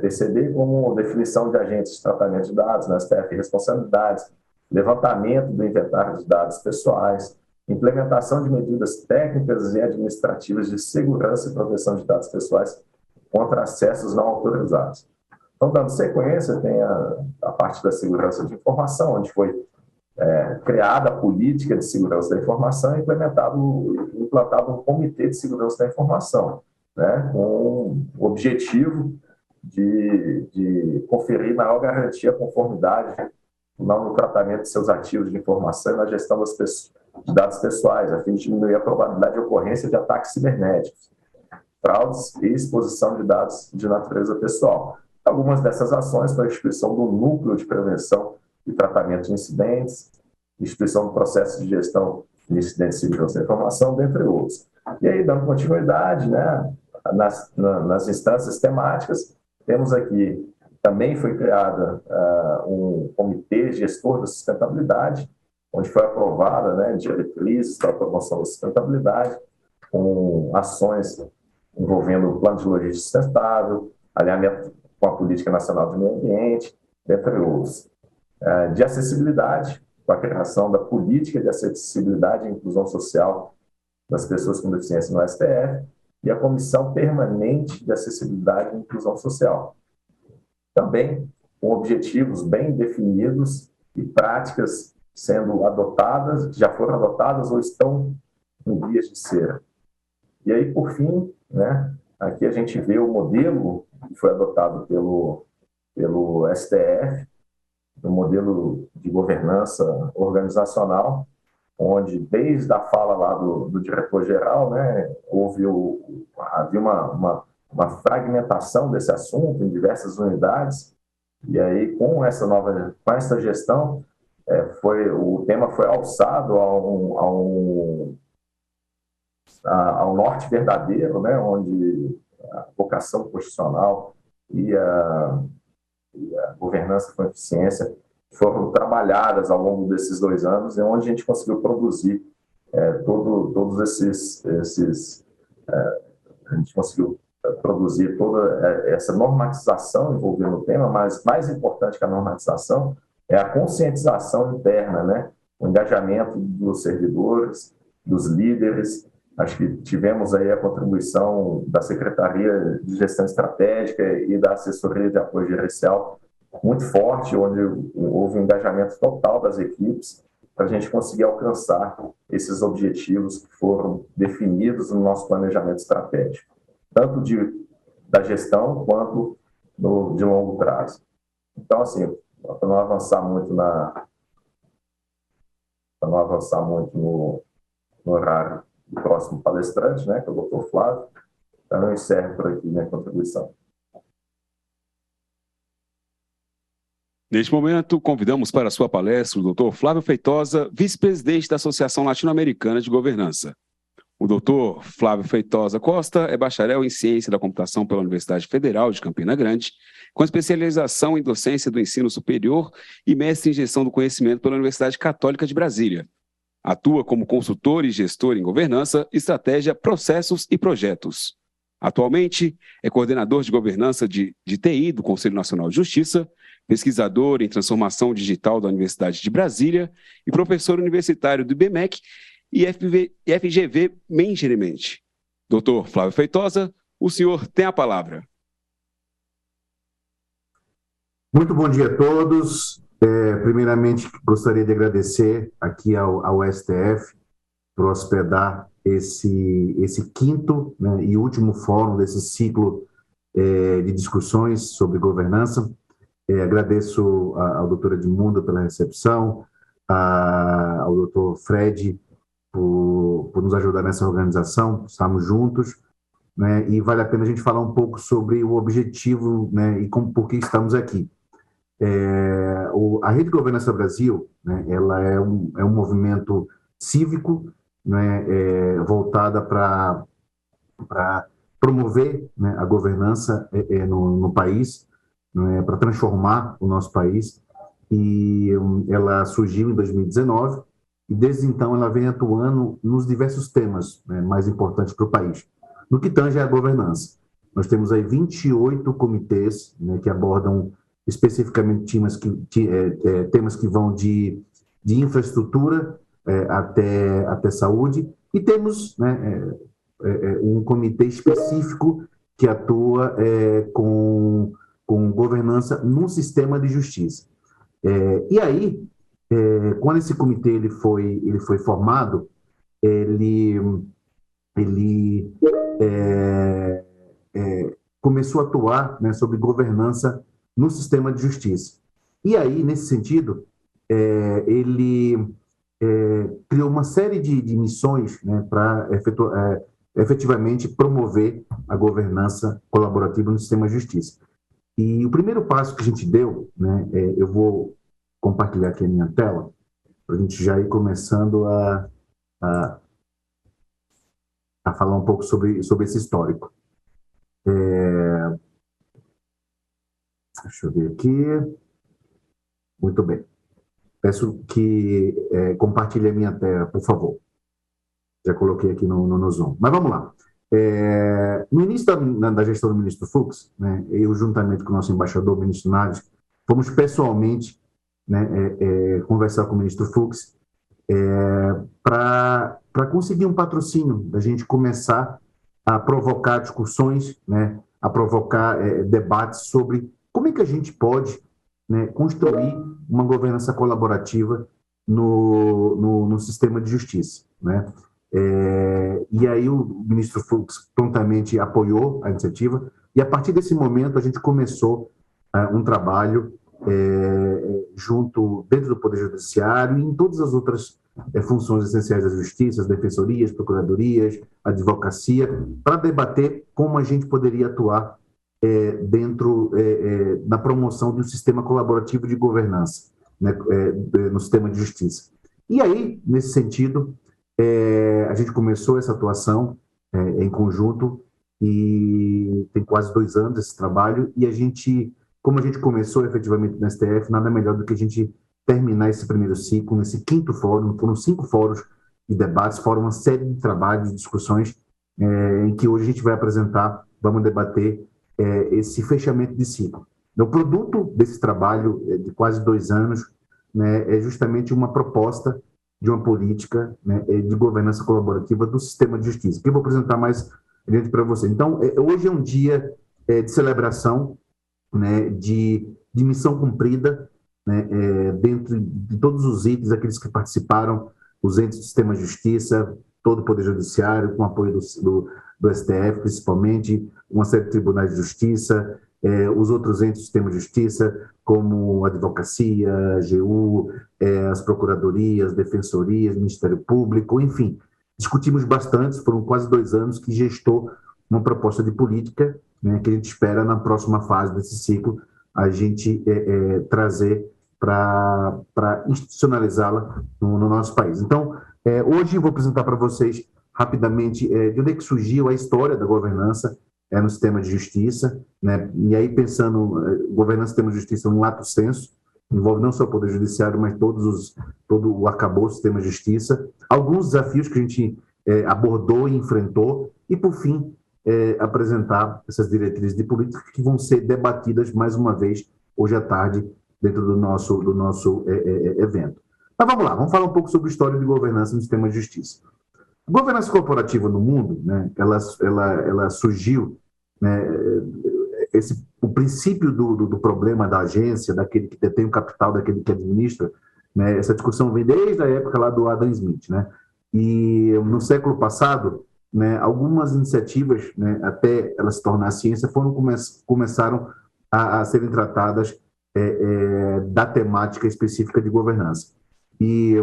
perceber, como definição de agentes de tratamento de dados, na STF, responsabilidades, levantamento do inventário de dados pessoais, implementação de medidas técnicas e administrativas de segurança e proteção de dados pessoais contra acessos não autorizados. Então, dando sequência, tem a parte da segurança de informação, onde foi criada a política de segurança da informação e implantado um comitê de segurança da informação, né, com o objetivo de conferir maior garantia à conformidade no tratamento de seus ativos de informação e na gestão de dados pessoais, a fim de diminuir a probabilidade de ocorrência de ataques cibernéticos, fraudes e exposição de dados de natureza pessoal. Algumas dessas ações foram a instituição do Núcleo de Prevenção e Tratamento de Incidentes, instituição do Processo de Gestão de Incidentes de Segurança da Informação, dentre outros. E aí, dando continuidade, né, nas instâncias temáticas, temos aqui, também foi criada um comitê gestor da sustentabilidade, onde foi aprovada, né, diretrizes para a promoção da sustentabilidade, com ações envolvendo o plano de logística sustentável, alinhamento com a Política Nacional do Meio Ambiente, dentre outros. De acessibilidade, com a criação da Política de Acessibilidade e Inclusão Social das Pessoas com Deficiência no STF, e a Comissão Permanente de Acessibilidade e Inclusão Social. Também com objetivos bem definidos e práticas sendo adotadas, já foram adotadas ou estão em vias de ser E aí, por fim, né, aqui a gente vê o modelo que foi adotado pelo STF, o modelo de governança organizacional, onde desde a fala lá do diretor-geral, né, havia uma fragmentação desse assunto em diversas unidades, e aí com essa gestão, o tema foi alçado ao norte verdadeiro, né, onde a vocação constitucional e a governança com eficiência foram trabalhadas ao longo desses 2 anos, e onde a gente conseguiu produzir todos esses a gente conseguiu produzir toda essa normatização envolvendo o tema, mas mais importante que a normatização é a conscientização interna, né? O engajamento dos servidores, dos líderes. Acho que tivemos aí a contribuição da Secretaria de Gestão Estratégica e da Assessoria de Apoio Gerencial muito forte, onde houve um engajamento total das equipes para a gente conseguir alcançar esses objetivos que foram definidos no nosso planejamento estratégico, tanto da gestão quanto de longo prazo. Então, assim, para não avançar muito no horário do próximo palestrante, né, que é o Dr. Flávio, então eu encerro por aqui minha contribuição. Neste momento, convidamos para a sua palestra o Dr. Flávio Feitosa, vice-presidente da Associação Latino-Americana de Governança. O Dr. Flávio Feitosa Costa é bacharel em Ciência da Computação pela Universidade Federal de Campina Grande, com especialização em docência do ensino superior e mestre em gestão do conhecimento pela Universidade Católica de Brasília. Atua como consultor e gestor em governança, estratégia, processos e projetos. Atualmente, é coordenador de governança de TI do Conselho Nacional de Justiça, pesquisador em transformação digital da Universidade de Brasília e professor universitário do IBMEC e FGV Management. Dr. Flávio Feitosa, o senhor tem a palavra. Muito bom dia a todos. Primeiramente, gostaria de agradecer aqui ao STF por hospedar esse quinto, né, e último fórum desse ciclo de discussões sobre governança. Agradeço ao doutor Edmundo pela recepção, ao doutor Fred por nos ajudar nessa organização, estamos juntos, né, e vale a pena a gente falar um pouco sobre o objetivo, né, e por que estamos aqui. A Rede Governança Brasil, né, ela é um movimento cívico, né, voltada para promover, né, a governança no país, né, para transformar o nosso país, e ela surgiu em 2019, e desde então ela vem atuando nos diversos temas, né, mais importantes para o país. No que tange à governança, nós temos aí 28 comitês, né, que abordam especificamente temas que vão de infraestrutura até saúde, e temos, né, um comitê específico que atua com governança no sistema de justiça. E aí, quando esse comitê ele foi formado, ele começou a atuar, né, sobre governança no sistema de justiça. E aí, nesse sentido, ele criou uma série de missões, né, para efetivamente promover a governança colaborativa no sistema de justiça. E o primeiro passo que a gente deu, né, eu vou compartilhar aqui a minha tela, para a gente já ir começando a falar um pouco sobre esse histórico. Deixa eu ver aqui. Muito bem. Peço que compartilhe a minha tela, por favor. Já coloquei aqui no Zoom. Mas vamos lá. No início da gestão do ministro Fux, né, eu, juntamente com o nosso embaixador, o ministro Naves, fomos pessoalmente, né, conversar com o ministro Fux para conseguir um patrocínio, da gente começar a provocar discussões, né, a provocar debates sobre como é que a gente pode, né, construir uma governança colaborativa no sistema de justiça, né? E aí o ministro Fux prontamente apoiou a iniciativa, e a partir desse momento a gente começou um trabalho dentro do Poder Judiciário e em todas as outras funções essenciais da Justiça, as defensorias, procuradorias, advocacia, para debater como a gente poderia atuar na promoção de um sistema colaborativo de governança, né, no sistema de justiça. E aí, nesse sentido, a gente começou essa atuação em conjunto, e tem quase 2 anos esse trabalho, e como a gente começou efetivamente no STF, nada melhor do que a gente terminar esse primeiro ciclo, nesse 5º fórum. Foram 5 fóruns de debates, foram uma série de trabalhos, de discussões, em que hoje a gente vai vamos debater esse fechamento de ciclo. O produto desse trabalho de quase 2 anos, né, é justamente uma proposta de uma política, né, de governança colaborativa do sistema de justiça, que eu vou apresentar mais adiante para você. Então, hoje é um dia de celebração, né, de missão cumprida, né, dentro de todos os itens, aqueles que participaram, os entes do sistema de justiça, todo o Poder Judiciário, com apoio do STF, principalmente, uma série de tribunais de justiça, os outros entes do sistema de justiça, como a advocacia, a AGU, as procuradorias, defensorias, Ministério Público, enfim. Discutimos bastante, foram quase 2 anos que gestou uma proposta de política, né, que a gente espera, na próxima fase desse ciclo, a gente trazer para institucionalizá-la no nosso país. Então, hoje eu vou apresentar para vocês rapidamente de onde é que surgiu a história da governança no sistema de justiça, né? E aí pensando, governança no sistema de justiça um lato sensu, envolve não só o Poder Judiciário, mas todo o arcabouço do sistema de justiça, alguns desafios que a gente abordou e enfrentou, e por fim apresentar essas diretrizes de política que vão ser debatidas mais uma vez hoje à tarde dentro do nosso evento. Mas vamos lá, vamos falar um pouco sobre a história de governança no sistema de justiça. A governança corporativa no mundo, né, ela surgiu, né, o princípio do problema da agência, daquele que detém o capital, daquele que administra, né, essa discussão vem desde a época lá do Adam Smith, né, e no século passado, né, algumas iniciativas, né, até ela se tornar ciência, começaram a serem tratadas da temática específica de governança. E,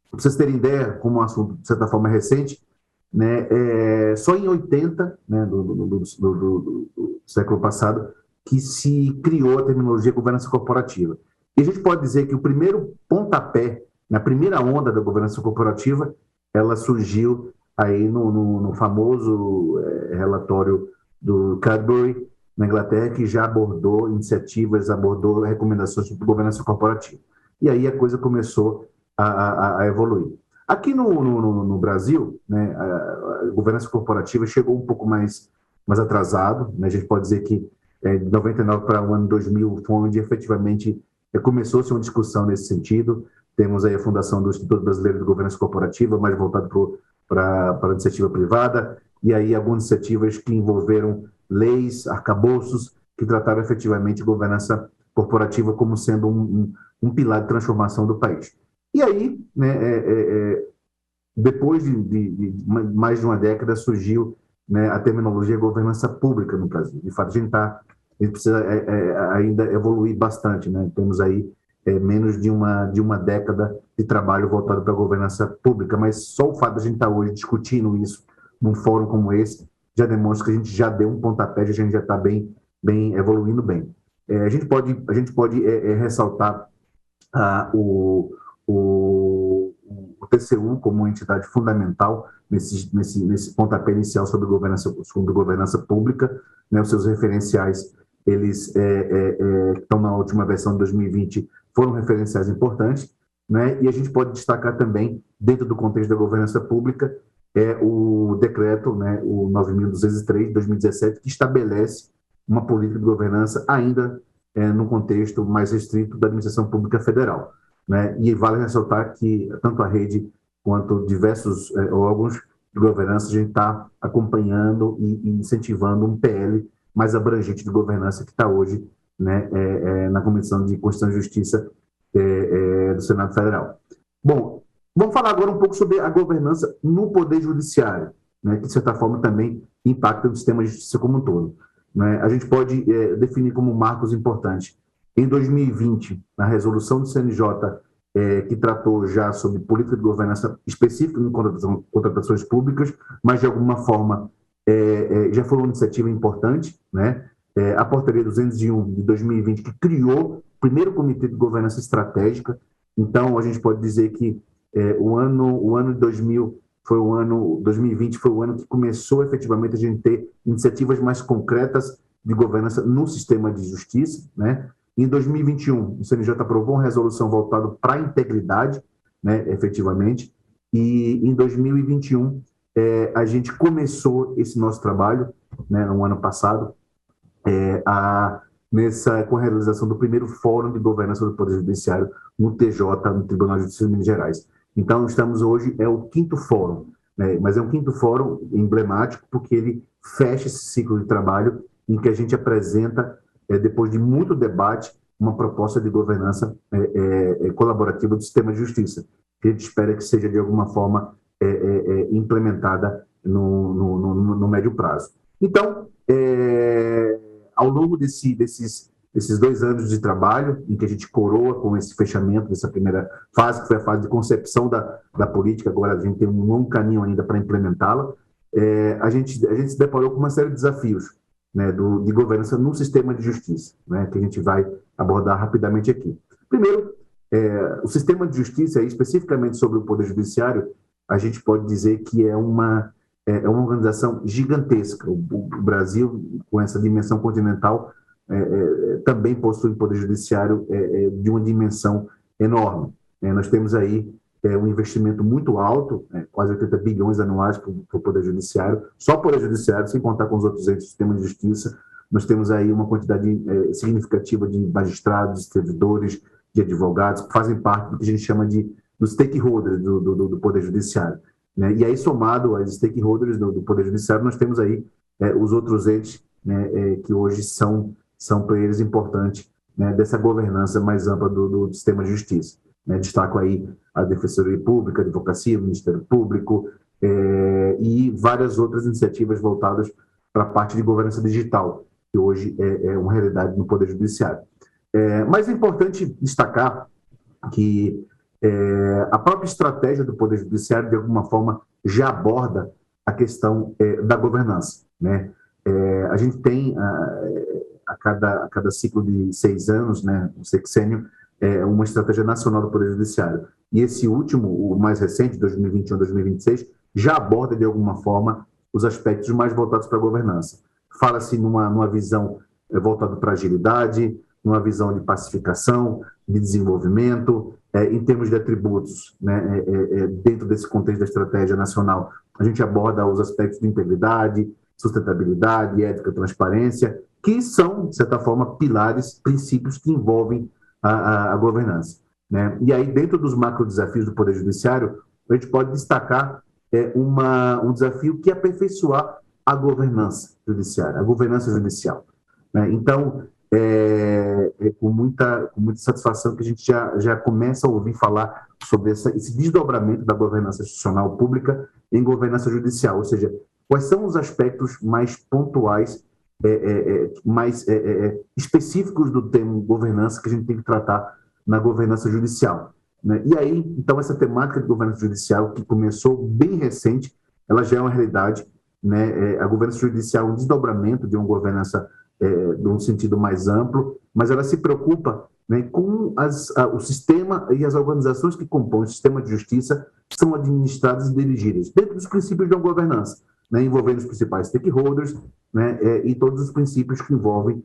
para vocês terem ideia, como um assunto, de certa forma, recente, né, só em 80, né, do século passado, que se criou a terminologia governança corporativa. E a gente pode dizer que o primeiro pontapé, na primeira onda da governança corporativa, ela surgiu aí no famoso relatório do Cadbury, na Inglaterra, que já abordou iniciativas, abordou recomendações sobre governança corporativa. E aí a coisa começou a evoluir. Aqui no Brasil, né, a governança corporativa chegou um pouco mais atrasado, né? A gente pode dizer que de 99 para o ano 2000 foi onde efetivamente começou-se uma discussão nesse sentido. Temos aí a fundação do Instituto Brasileiro de Governança Corporativa, mais voltado para a iniciativa privada, e aí algumas iniciativas que envolveram leis, arcabouços, que trataram efetivamente governança corporativa como sendo um pilar de transformação do país. E aí, né, depois de mais de uma década, surgiu, né, a terminologia governança pública no Brasil. De fato, a gente precisa ainda evoluir bastante, né? Temos aí menos de uma década de trabalho voltado para a governança pública, mas só o fato de a gente estar hoje discutindo isso num fórum como esse já demonstra que a gente já deu um pontapé, a gente já está bem evoluindo bem. A gente pode ressaltar o TCU como uma entidade fundamental nesse pontapé inicial sobre governança pública, né? Os seus referenciais, eles estão na última versão de 2020, foram referenciais importantes, né? E a gente pode destacar também, dentro do contexto da governança pública, o decreto, né, o 9.203 de 2017, que estabelece uma política de governança ainda no contexto mais restrito da administração pública federal, né? E vale ressaltar que tanto a rede quanto diversos órgãos de governança, a gente está acompanhando e incentivando um PL mais abrangente de governança que está hoje, né, na Comissão de Constituição e Justiça do Senado Federal. Bom, Vamos falar agora um pouco sobre a governança no Poder Judiciário, né, que, de certa forma, também impacta o sistema de justiça como um todo. Né? A gente pode definir como marcos importantes. Em 2020, na resolução do CNJ, que tratou já sobre política de governança específica em contratações públicas, mas, de alguma forma, já foi uma iniciativa importante, né? A Portaria 201 de 2020, que criou o primeiro Comitê de Governança Estratégica. Então, a gente pode dizer que o ano de 2020 foi o ano que começou efetivamente a gente ter iniciativas mais concretas de governança no sistema de justiça, né? Em 2021, o CNJ aprovou uma resolução voltada para a integridade, né, efetivamente, e em 2021 a gente começou esse nosso trabalho, né, no ano passado, com a realização do primeiro Fórum de Governança do Poder Judiciário no TJ, no Tribunal de Justiça de Minas Gerais. Então, estamos hoje, o 5º fórum, né, mas é um 5º fórum emblemático porque ele fecha esse ciclo de trabalho em que a gente apresenta, depois de muito debate, uma proposta de governança colaborativa do sistema de justiça, que a gente espera que seja, de alguma forma, implementada no médio prazo. Então, ao longo desses 2 anos de trabalho, em que a gente coroa com esse fechamento dessa primeira fase, que foi a fase de concepção da política, agora a gente tem um longo caminho ainda para implementá-la, a gente se deparou com uma série de desafios, né, de governança no sistema de justiça, né, que a gente vai abordar rapidamente aqui. Primeiro, o sistema de justiça, especificamente sobre o Poder Judiciário, a gente pode dizer que é uma organização gigantesca. O Brasil, com essa dimensão continental, também possui um Poder Judiciário de uma dimensão enorme. Nós temos aí um investimento muito alto, quase 80 bilhões anuais para o Poder Judiciário, só o Poder Judiciário, sem contar com os outros entes do sistema de justiça. Nós temos aí uma quantidade significativa de magistrados, servidores, de advogados, que fazem parte do que a gente chama dos stakeholders do Poder Judiciário. Né? E aí, somado aos stakeholders do Poder Judiciário, nós temos aí os outros entes, né, que hoje são players importantes, né, dessa governança mais ampla do sistema de justiça. Destaco aí a Defensoria Pública, a Advocacia, o Ministério Público e várias outras iniciativas voltadas para a parte de governança digital, que hoje é uma realidade no Poder Judiciário. Mas é importante destacar que a própria estratégia do Poder Judiciário, de alguma forma, já aborda a questão da governança. Né? A gente tem, a cada ciclo de 6 anos, né, um sexênio, uma estratégia nacional do Poder Judiciário. E esse último, o mais recente, 2021-2026, já aborda, de alguma forma, os aspectos mais voltados para a governança. Fala-se numa visão voltada para a agilidade, numa visão de pacificação, de desenvolvimento, em termos de atributos, né, dentro desse contexto da estratégia nacional. A gente aborda os aspectos de integridade, sustentabilidade, ética, transparência, que são, de certa forma, pilares, princípios que envolvem a governança. Né? E aí, dentro dos macro desafios do Poder Judiciário, a gente pode destacar um desafio que é aperfeiçoar a governança judiciária, a governança judicial. Né? Então, com muita satisfação que a gente já começa a ouvir falar sobre esse desdobramento da governança institucional pública em governança judicial, ou seja, quais são os aspectos mais pontuais, mais específicos do termo governança que a gente tem que tratar na governança judicial. Né? E aí, então, essa temática de governança judicial, que começou bem recente, ela já é uma realidade. Né? A governança judicial é um desdobramento de uma governança de um sentido mais amplo, mas ela se preocupa, né, com o sistema e as organizações que compõem o sistema de justiça são administradas e dirigidas dentro dos princípios de uma governança, né, envolvendo os principais stakeholders, né, e todos os princípios que envolvem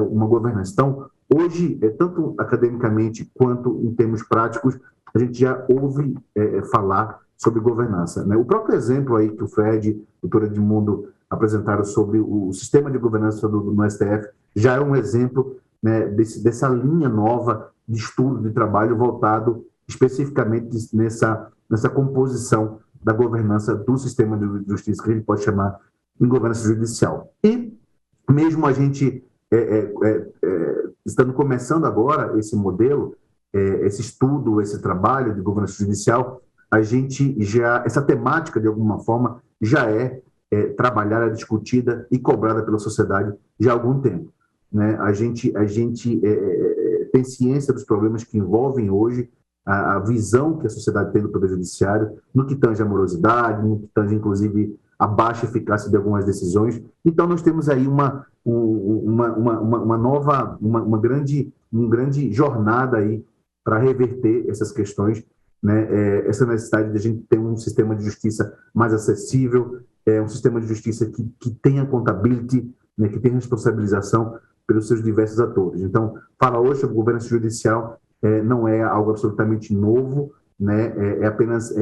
uma governança. Então, hoje, tanto academicamente quanto em termos práticos, a gente já ouve falar sobre governança. Né? O próprio exemplo aí que o Fred, o doutor Edmundo, apresentaram sobre o sistema de governança no STF, já é um exemplo, né, dessa linha nova de estudo, de trabalho voltado especificamente nessa composição da governança do sistema de justiça, que a gente pode chamar de governança judicial. E mesmo a gente estando começando agora esse modelo, esse estudo, esse trabalho de governança judicial, essa temática, de alguma forma, já é trabalhada, discutida e cobrada pela sociedade já há algum tempo, né? A gente tem ciência dos problemas que envolvem hoje a visão que a sociedade tem do Poder Judiciário, no que tange a morosidade, no que tange, inclusive, a baixa eficácia de algumas decisões. Então, nós temos aí uma grande jornada aí para reverter essas questões, né? Essa necessidade de a gente ter um sistema de justiça mais acessível, um sistema de justiça que tenha accountability, né, que tenha responsabilização pelos seus diversos atores. Então, falar hoje sobre governança judicial não é algo absolutamente novo, né? É apenas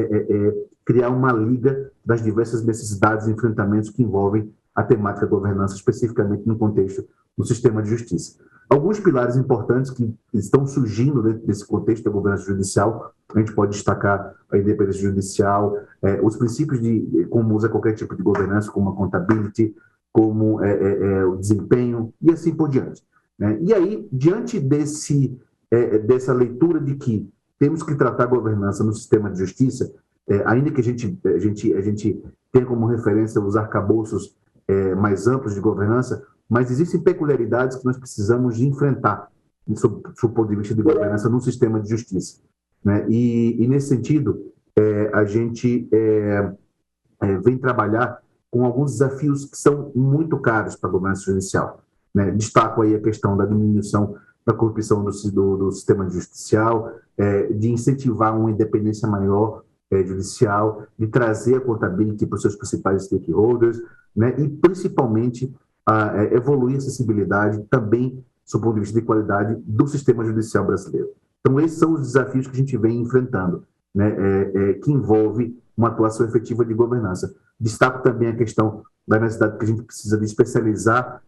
criar uma liga das diversas necessidades e enfrentamentos que envolvem a temática da governança, especificamente no contexto do sistema de justiça. Alguns pilares importantes que estão surgindo dentro desse contexto da governança judicial, a gente pode destacar a independência judicial, os princípios de como usa qualquer tipo de governança, como a accountability, como o desempenho e assim por diante, né? E aí, diante dessa leitura de que temos que tratar a governança no sistema de justiça, ainda que a gente tenha como referência os arcabouços mais amplos de governança, mas existem peculiaridades que nós precisamos de enfrentar sob o ponto de vista de governança no sistema de justiça, né? E nesse sentido, a gente vem trabalhar com alguns desafios que são muito caros para a governança judicial, né? Destaco aí a questão da diminuição da corrupção do sistema judicial, de incentivar uma independência maior judicial, de trazer a accountability para os seus principais stakeholders, né? E principalmente evoluir a acessibilidade também, sob o ponto de vista de qualidade, do sistema judicial brasileiro. Então, esses são os desafios que a gente vem enfrentando, né? Que envolve uma atuação efetiva de governança. Destaco também a questão da necessidade que a gente precisa de especializar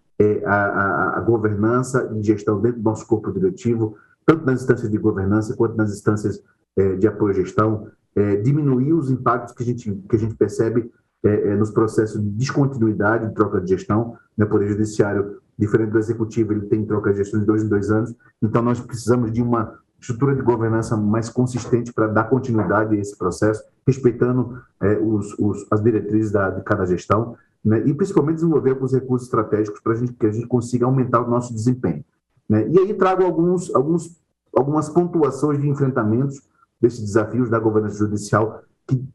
a governança e gestão dentro do nosso corpo diretivo, tanto nas instâncias de governança quanto nas instâncias de apoio à gestão, diminuir os impactos que a gente percebe nos processos de descontinuidade de troca de gestão, né? O Poder Judiciário, diferente do Executivo, ele tem troca de gestão de 2 em 2 anos, então nós precisamos de uma estrutura de governança mais consistente para dar continuidade a esse processo, respeitando as diretrizes de cada gestão, né? E principalmente desenvolver alguns recursos estratégicos para que a gente consiga aumentar o nosso desempenho, né? E aí trago algumas pontuações de enfrentamentos desses desafios da governança judicial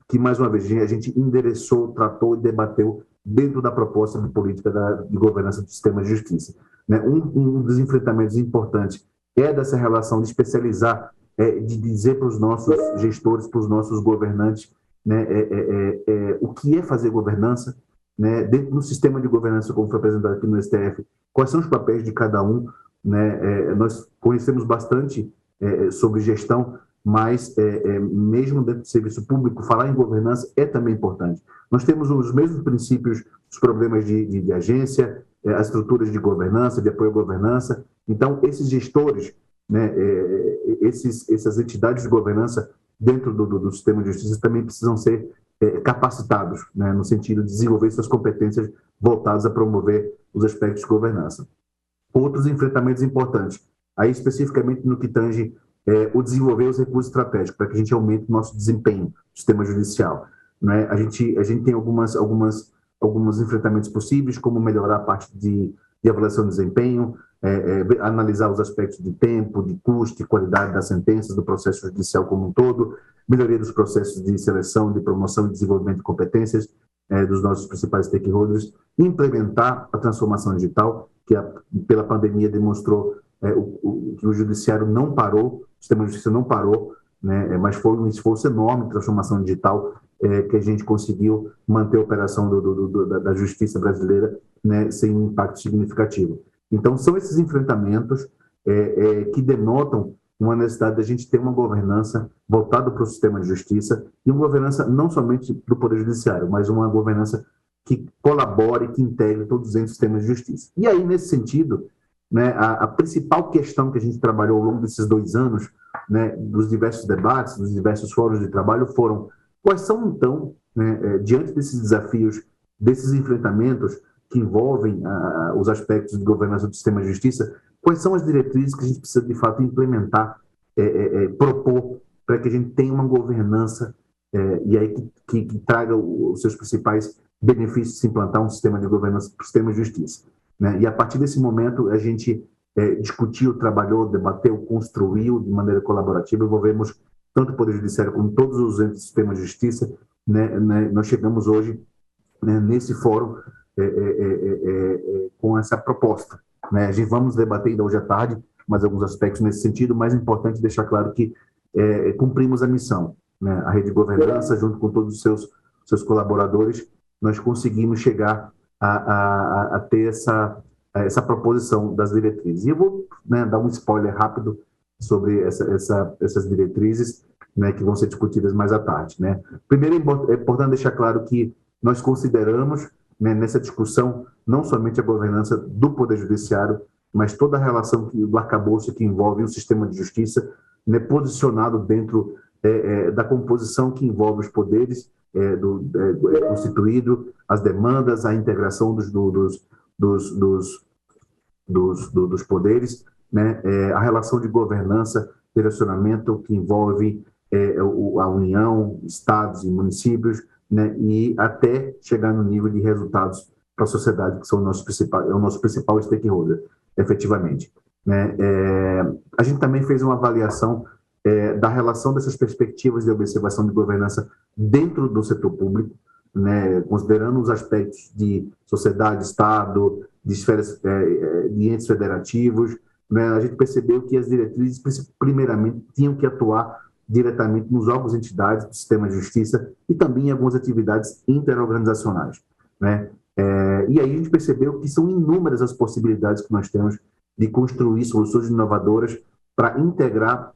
que mais uma vez, a gente endereçou, tratou e debateu dentro da proposta de política de governança do sistema de justiça, né? Um dos enfrentamentos importantes dessa relação de especializar, de dizer para os nossos gestores, para os nossos governantes, né, o que é fazer governança, né, dentro do sistema de governança, como foi apresentado aqui no STF, quais são os papéis de cada um, né? Nós conhecemos bastante sobre gestão, mas mesmo dentro do serviço público, falar em governança é também importante. Nós temos os mesmos princípios, os problemas de agência, as estruturas de governança, de apoio à governança. Então, esses gestores, né, essas entidades de governança dentro do sistema de justiça também precisam ser capacitados, né, no sentido de desenvolver suas competências voltadas a promover os aspectos de governança. Outros enfrentamentos importantes, aí especificamente no que tange o desenvolver os recursos estratégicos, para que a gente aumente o nosso desempenho no sistema judicial, né? A gente tem alguns enfrentamentos possíveis, como melhorar a parte de avaliação de desempenho, analisar os aspectos de tempo, de custo, de qualidade das sentenças, do processo judicial como um todo, melhoria dos processos de seleção, de promoção e desenvolvimento de competências dos nossos principais stakeholders, implementar a transformação digital, que pela pandemia demonstrou que o judiciário não parou, o sistema de justiça não parou, né? Mas foi um esforço enorme de transformação digital que a gente conseguiu manter a operação da justiça brasileira, né, sem um impacto significativo. Então, são esses enfrentamentos que denotam uma necessidade da gente ter uma governança voltada para o sistema de justiça e uma governança não somente do Poder Judiciário, mas uma governança que colabore, que integre todos os entes do sistema de justiça. E aí, nesse sentido, né, a principal questão que a gente trabalhou ao longo desses 2 anos, né, dos diversos debates, dos diversos fóruns de trabalho, foram quais são, então, né, diante desses desafios, desses enfrentamentos que envolvem os aspectos de governança do sistema de justiça, quais são as diretrizes que a gente precisa, de fato, implementar propor para que a gente tenha uma governança e aí que traga os seus principais benefícios de se implantar um sistema de governança, um sistema de justiça, né? E a partir desse momento a gente discutiu, trabalhou, debateu, construiu de maneira colaborativa, envolvemos tanto o Poder Judiciário como todos os entes do sistema de justiça, né? Nós chegamos hoje, né, nesse fórum com essa proposta, né? A gente vamos debater ainda hoje à tarde mais alguns aspectos nesse sentido, mas é importante deixar claro que cumprimos a missão, né? A Rede Governança, junto com todos os seus colaboradores, nós conseguimos chegar a ter essa proposição das diretrizes. E eu vou, né, dar um spoiler rápido sobre essas diretrizes, né, que vão ser discutidas mais à tarde, né? Primeiro, é importante deixar claro que nós consideramos, né, nessa discussão não somente a governança do Poder Judiciário, mas toda a relação do arcabouço que envolve o sistema de justiça, né, posicionado dentro da composição que envolve os poderes constituído, as demandas, a integração dos poderes, né, a relação de governança, direcionamento que envolve a União, estados e municípios, né, e até chegar no nível de resultados para a sociedade, que são o nosso principal stakeholder, efetivamente, né? A gente também fez uma avaliação da relação dessas perspectivas de observação de governança dentro do setor público, né, considerando os aspectos de sociedade, Estado, de esferas, de entes federativos, né? A gente percebeu que as diretrizes, primeiramente, tinham que atuar diretamente nos órgãos e entidades do sistema de justiça e também em algumas atividades interorganizacionais, né? E aí a gente percebeu que são inúmeras as possibilidades que nós temos de construir soluções inovadoras para integrar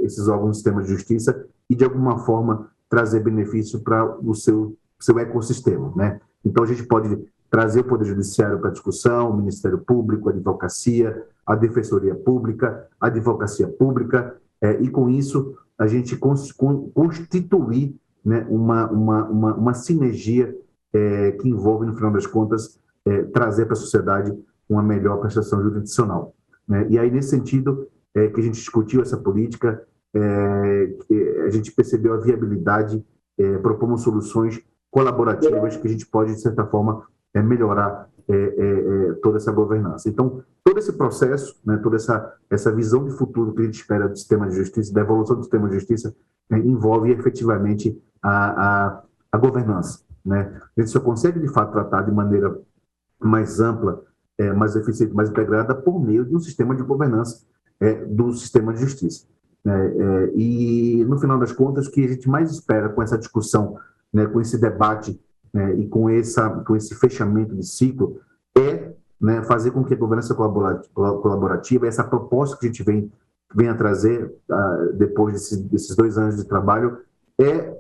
esses órgãos do sistema de justiça e, de alguma forma, trazer benefício para o seu ecossistema, né? Então, a gente pode trazer o Poder Judiciário para discussão, o Ministério Público, a Advocacia, a Defensoria Pública, a Advocacia Pública, e, com isso, a gente constituir, né, uma sinergia que envolve, no final das contas, trazer para a sociedade uma melhor prestação jurisdicional, né? E aí, nesse sentido, que a gente discutiu essa política, a gente percebeu a viabilidade, propomos soluções colaborativas que a gente pode, de certa forma, melhorar toda essa governança. Então, todo esse processo, né, toda essa visão de futuro que a gente espera do sistema de justiça, da evolução do sistema de justiça, envolve efetivamente a governança, né? A gente só consegue, de fato, tratar de maneira mais ampla, mais eficiente, mais integrada, por meio de um sistema de governança do sistema de justiça, né? E, no final das contas, o que a gente mais espera com essa discussão, né, com esse debate, né, e com esse fechamento de ciclo, né, fazer com que a governança colaborativa, essa proposta que a gente vem a trazer depois desses 2 anos de trabalho,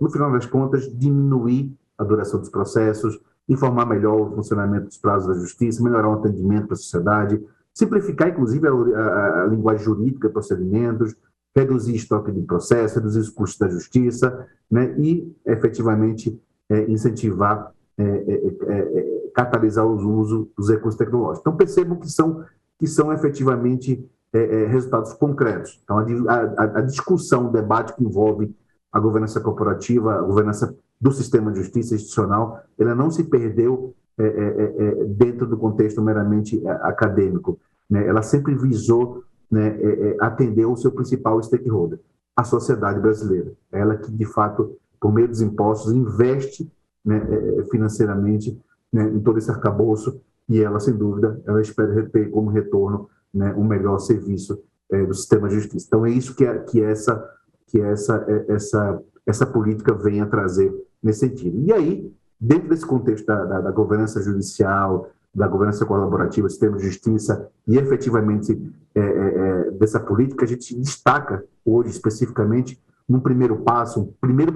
no final das contas, diminuir a duração dos processos, informar melhor o funcionamento dos prazos da justiça, melhorar o atendimento para a sociedade, simplificar, inclusive, a linguagem jurídica, procedimentos, reduzir estoque de processo, reduzir os custos da justiça, né, e, efetivamente, incentivar, catalisar o uso dos recursos tecnológicos. Então, percebam que são efetivamente resultados concretos. Então, a discussão, o debate que envolve a governança corporativa, a governança do sistema de justiça institucional, ela não se perdeu dentro do contexto meramente acadêmico, né? Ela sempre visou, né, atender o seu principal stakeholder, a sociedade brasileira. Ela que, de fato, por meio dos impostos, investe, né, financeiramente, né, em todo esse arcabouço, e ela, sem dúvida, ela espera ter como retorno, né, um melhor serviço do sistema de justiça. Então, é isso que essa política vem a trazer nesse sentido. E aí, dentro desse contexto da governança judicial, da governança colaborativa, sistema de justiça e, efetivamente, dessa política, a gente destaca hoje, especificamente, um primeiro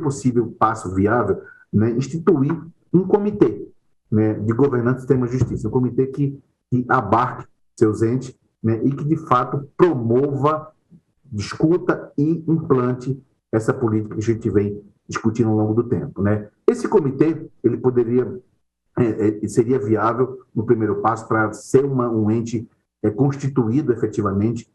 possível passo viável, né, instituir um comitê, né, de governança do sistema de justiça, um comitê que abarque seus entes, né, e que, de fato, promova, discuta e implante essa política que a gente vem discutindo ao longo do tempo, né? Esse comitê, ele seria viável no primeiro passo para ser um ente constituído efetivamente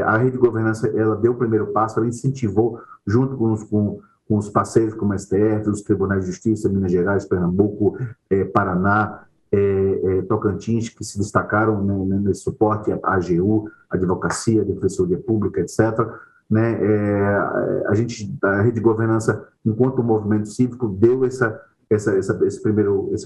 A rede de governança, ela deu o primeiro passo, ela incentivou, junto com os parceiros como a STF, os tribunais de justiça, Minas Gerais, Pernambuco, Paraná, Tocantins, que se destacaram, né, nesse suporte, a AGU, a Advocacia, a Defensoria Pública, etc. Né? A rede de governança, enquanto movimento cívico, deu essa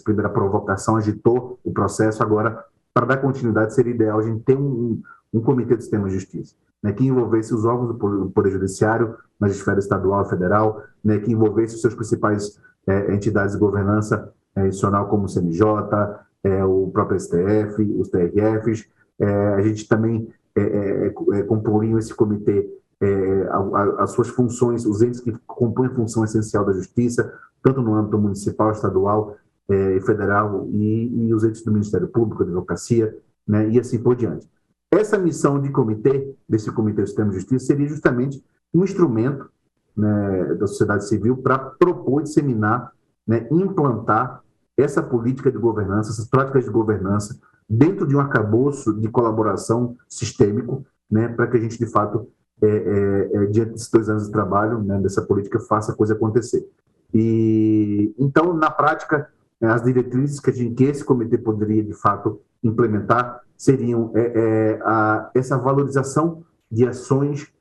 primeira provocação, agitou o processo. Agora, para dar continuidade, seria ideal a gente ter um comitê do sistema de justiça, né, que envolvesse os órgãos do Poder Judiciário, na esfera estadual e federal, né, que envolvesse os seus principais entidades de governança institucional, como o CNJ, o próprio STF, os TRFs. A gente também compunha esse comitê as suas funções, os entes que compõem a função essencial da justiça, tanto no âmbito municipal, estadual e federal, e os entes do Ministério Público, Advocacia, né, e assim por diante. Essa missão desse Comitê do Sistema de Justiça, seria justamente um instrumento, né, da sociedade civil para propor, disseminar, né, implantar essa política de governança, essas práticas de governança, dentro de um arcabouço de colaboração sistêmico, né, para que a gente, de fato, diante desses 2 anos de trabalho, né, dessa política, faça a coisa acontecer. E então, na prática, as diretrizes que esse comitê poderia, de fato, implementar seriam essa valorização de ações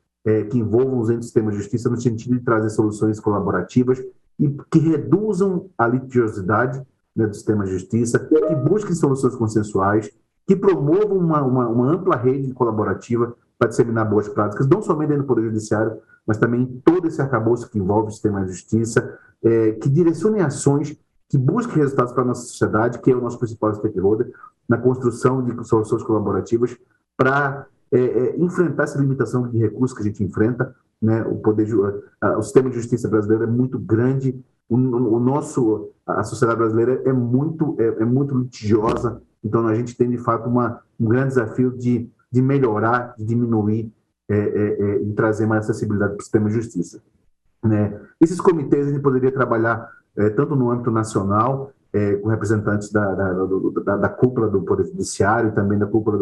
que envolvam os entes do sistema de justiça, no sentido de trazer soluções colaborativas e que reduzam a litigiosidade, né, do sistema de justiça, que busquem soluções consensuais, que promovam uma ampla rede colaborativa para disseminar boas práticas, não somente dentro do Poder Judiciário, mas também todo esse arcabouço que envolve o sistema de justiça, que direcione ações que busquem resultados para a nossa sociedade, que é o nosso principal stakeholder, na construção de soluções colaborativas para enfrentar essa limitação de recursos que a gente enfrenta, né? O sistema de justiça brasileiro é muito grande, a sociedade brasileira é muito litigiosa, então a gente tem, de fato, um grande desafio de melhorar, de diminuir e trazer mais acessibilidade para o sistema de justiça, né? Esses comitês a gente poderia trabalhar tanto no âmbito nacional, com representantes da cúpula do Poder Judiciário, também da cúpula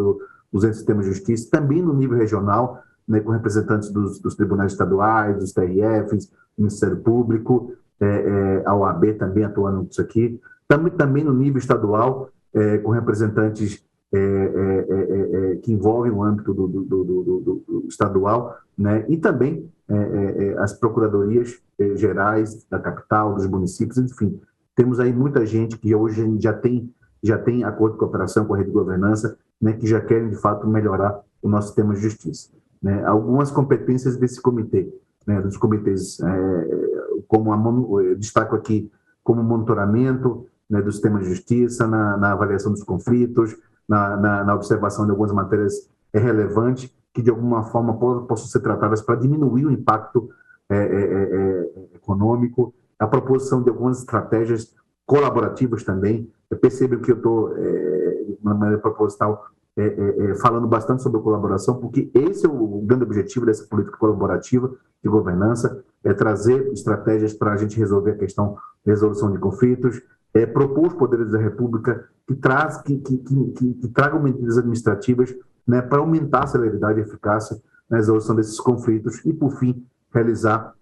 dos entes do sistema de justiça, também no nível regional, né, com representantes dos tribunais estaduais, dos TRFs, do Ministério Público, a OAB também atuando nisso aqui, também no nível estadual, com representantes que envolvem o âmbito do estadual, né, e também as procuradorias gerais da capital, dos municípios, enfim. Temos aí muita gente que hoje já tem acordo de cooperação com a rede de governança, né, que já querem, de fato, melhorar o nosso sistema de justiça, né. Algumas competências desse comitê, né, dos comitês, eu destaco aqui como monitoramento, né, do sistema de justiça, na avaliação dos conflitos, na observação de algumas matérias relevantes que, de alguma forma, possam ser tratadas para diminuir o impacto econômico, a proposição de algumas estratégias colaborativas também. Eu percebo que eu estou, de uma maneira proposital, falando bastante sobre a colaboração, porque esse é o grande objetivo dessa política colaborativa de governança, é trazer estratégias para a gente resolver a questão de resolução de conflitos, propor os poderes da República que tragam medidas administrativas, né, para aumentar a celeridade e eficácia na resolução desses conflitos e, por fim, realizar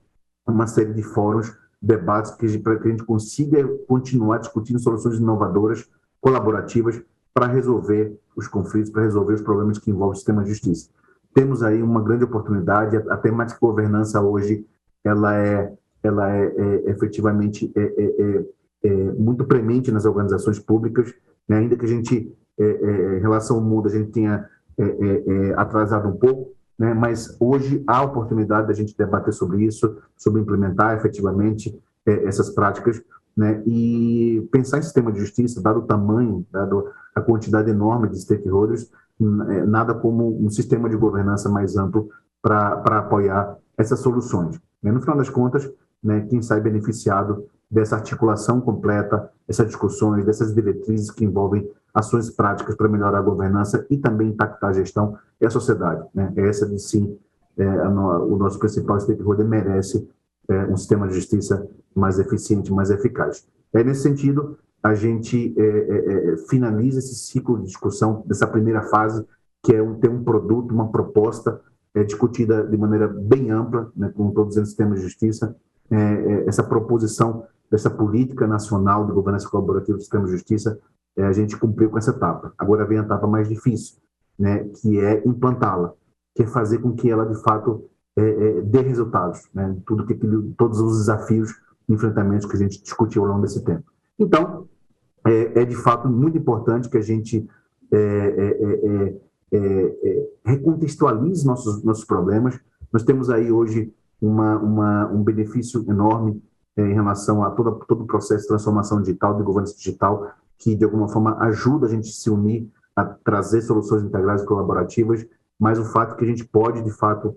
uma série de fóruns, debates, para que a gente consiga continuar discutindo soluções inovadoras, colaborativas, para resolver os conflitos, para resolver os problemas que envolvem o sistema de justiça. Temos aí uma grande oportunidade. A temática de governança hoje, ela é efetivamente muito premente nas organizações públicas, né? Ainda que a gente, em relação ao mundo, a gente tenha atrasado um pouco, né? Mas hoje há a oportunidade da gente debater sobre isso, sobre implementar efetivamente essas práticas, né? E pensar em sistema de justiça, dado o tamanho, dado a quantidade enorme de stakeholders, nada como um sistema de governança mais amplo para apoiar essas soluções. No final das contas, né, quem sai beneficiado dessa articulação completa, essas discussões, dessas diretrizes que envolvem ações práticas para melhorar a governança e também impactar a gestão, é a sociedade, né? Essa, de sim, o nosso principal stakeholder merece um sistema de justiça mais eficiente, mais eficaz. Nesse sentido, a gente finaliza esse ciclo de discussão dessa primeira fase, que é ter um produto, uma proposta discutida de maneira bem ampla, né, com todos os sistemas de justiça, essa proposição dessa política nacional de governança colaborativa do sistema de justiça, a gente cumpriu com essa etapa. Agora vem a etapa mais difícil, né, que é implantá-la, que é fazer com que ela, de fato, dê resultados, né, todos os desafios e enfrentamentos que a gente discutiu ao longo desse tempo. Então, de fato muito importante que a gente recontextualize nossos problemas. Nós temos aí hoje um benefício enorme em relação a todo o processo de transformação digital, de governança digital, que de alguma forma ajuda a gente a se unir, a trazer soluções integradas e colaborativas, mas o fato que a gente pode, de fato,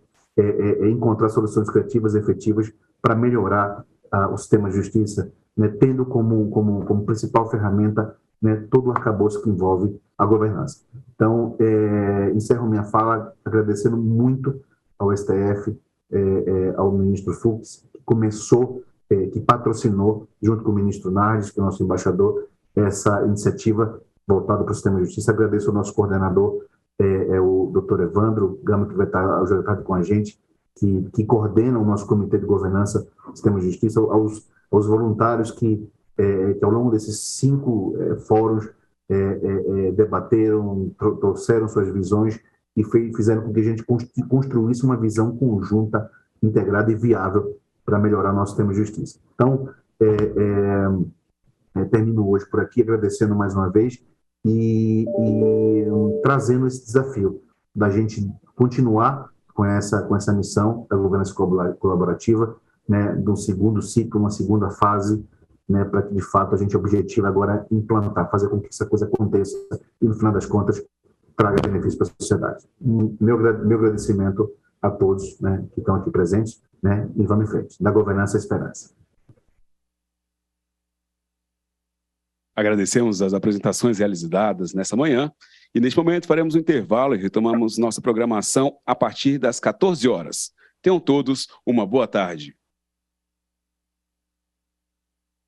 encontrar soluções criativas e efetivas para melhorar o sistema de justiça, né, tendo como principal ferramenta, né, todo o arcabouço que envolve a governança. Então, encerro minha fala agradecendo muito ao STF, ao ministro Fux, que começou, que patrocinou, junto com o ministro Nardes, que é o nosso embaixador, essa iniciativa voltada para o sistema de justiça. Agradeço ao nosso coordenador, o doutor Evandro Gama, que vai estar com a gente, que coordena o nosso Comitê de Governança do Sistema de Justiça, aos voluntários que ao longo desses 5 fóruns debateram, trouxeram suas visões e fizeram com que a gente construísse uma visão conjunta, integrada e viável para melhorar nosso sistema de justiça. Então, termino hoje por aqui, agradecendo mais uma vez e trazendo esse desafio da gente continuar com essa missão da governança colaborativa, né, de um segundo ciclo, uma segunda fase, né, para que, de fato, a gente objetive agora implantar, fazer com que essa coisa aconteça e, no final das contas, traga benefício para a sociedade. Meu agradecimento a todos, né, que estão aqui presentes, né, e vamos em frente. Da governança à esperança. Agradecemos as apresentações realizadas nessa manhã e, neste momento, faremos um intervalo e retomamos nossa programação a partir das 14 horas. Tenham todos uma boa tarde.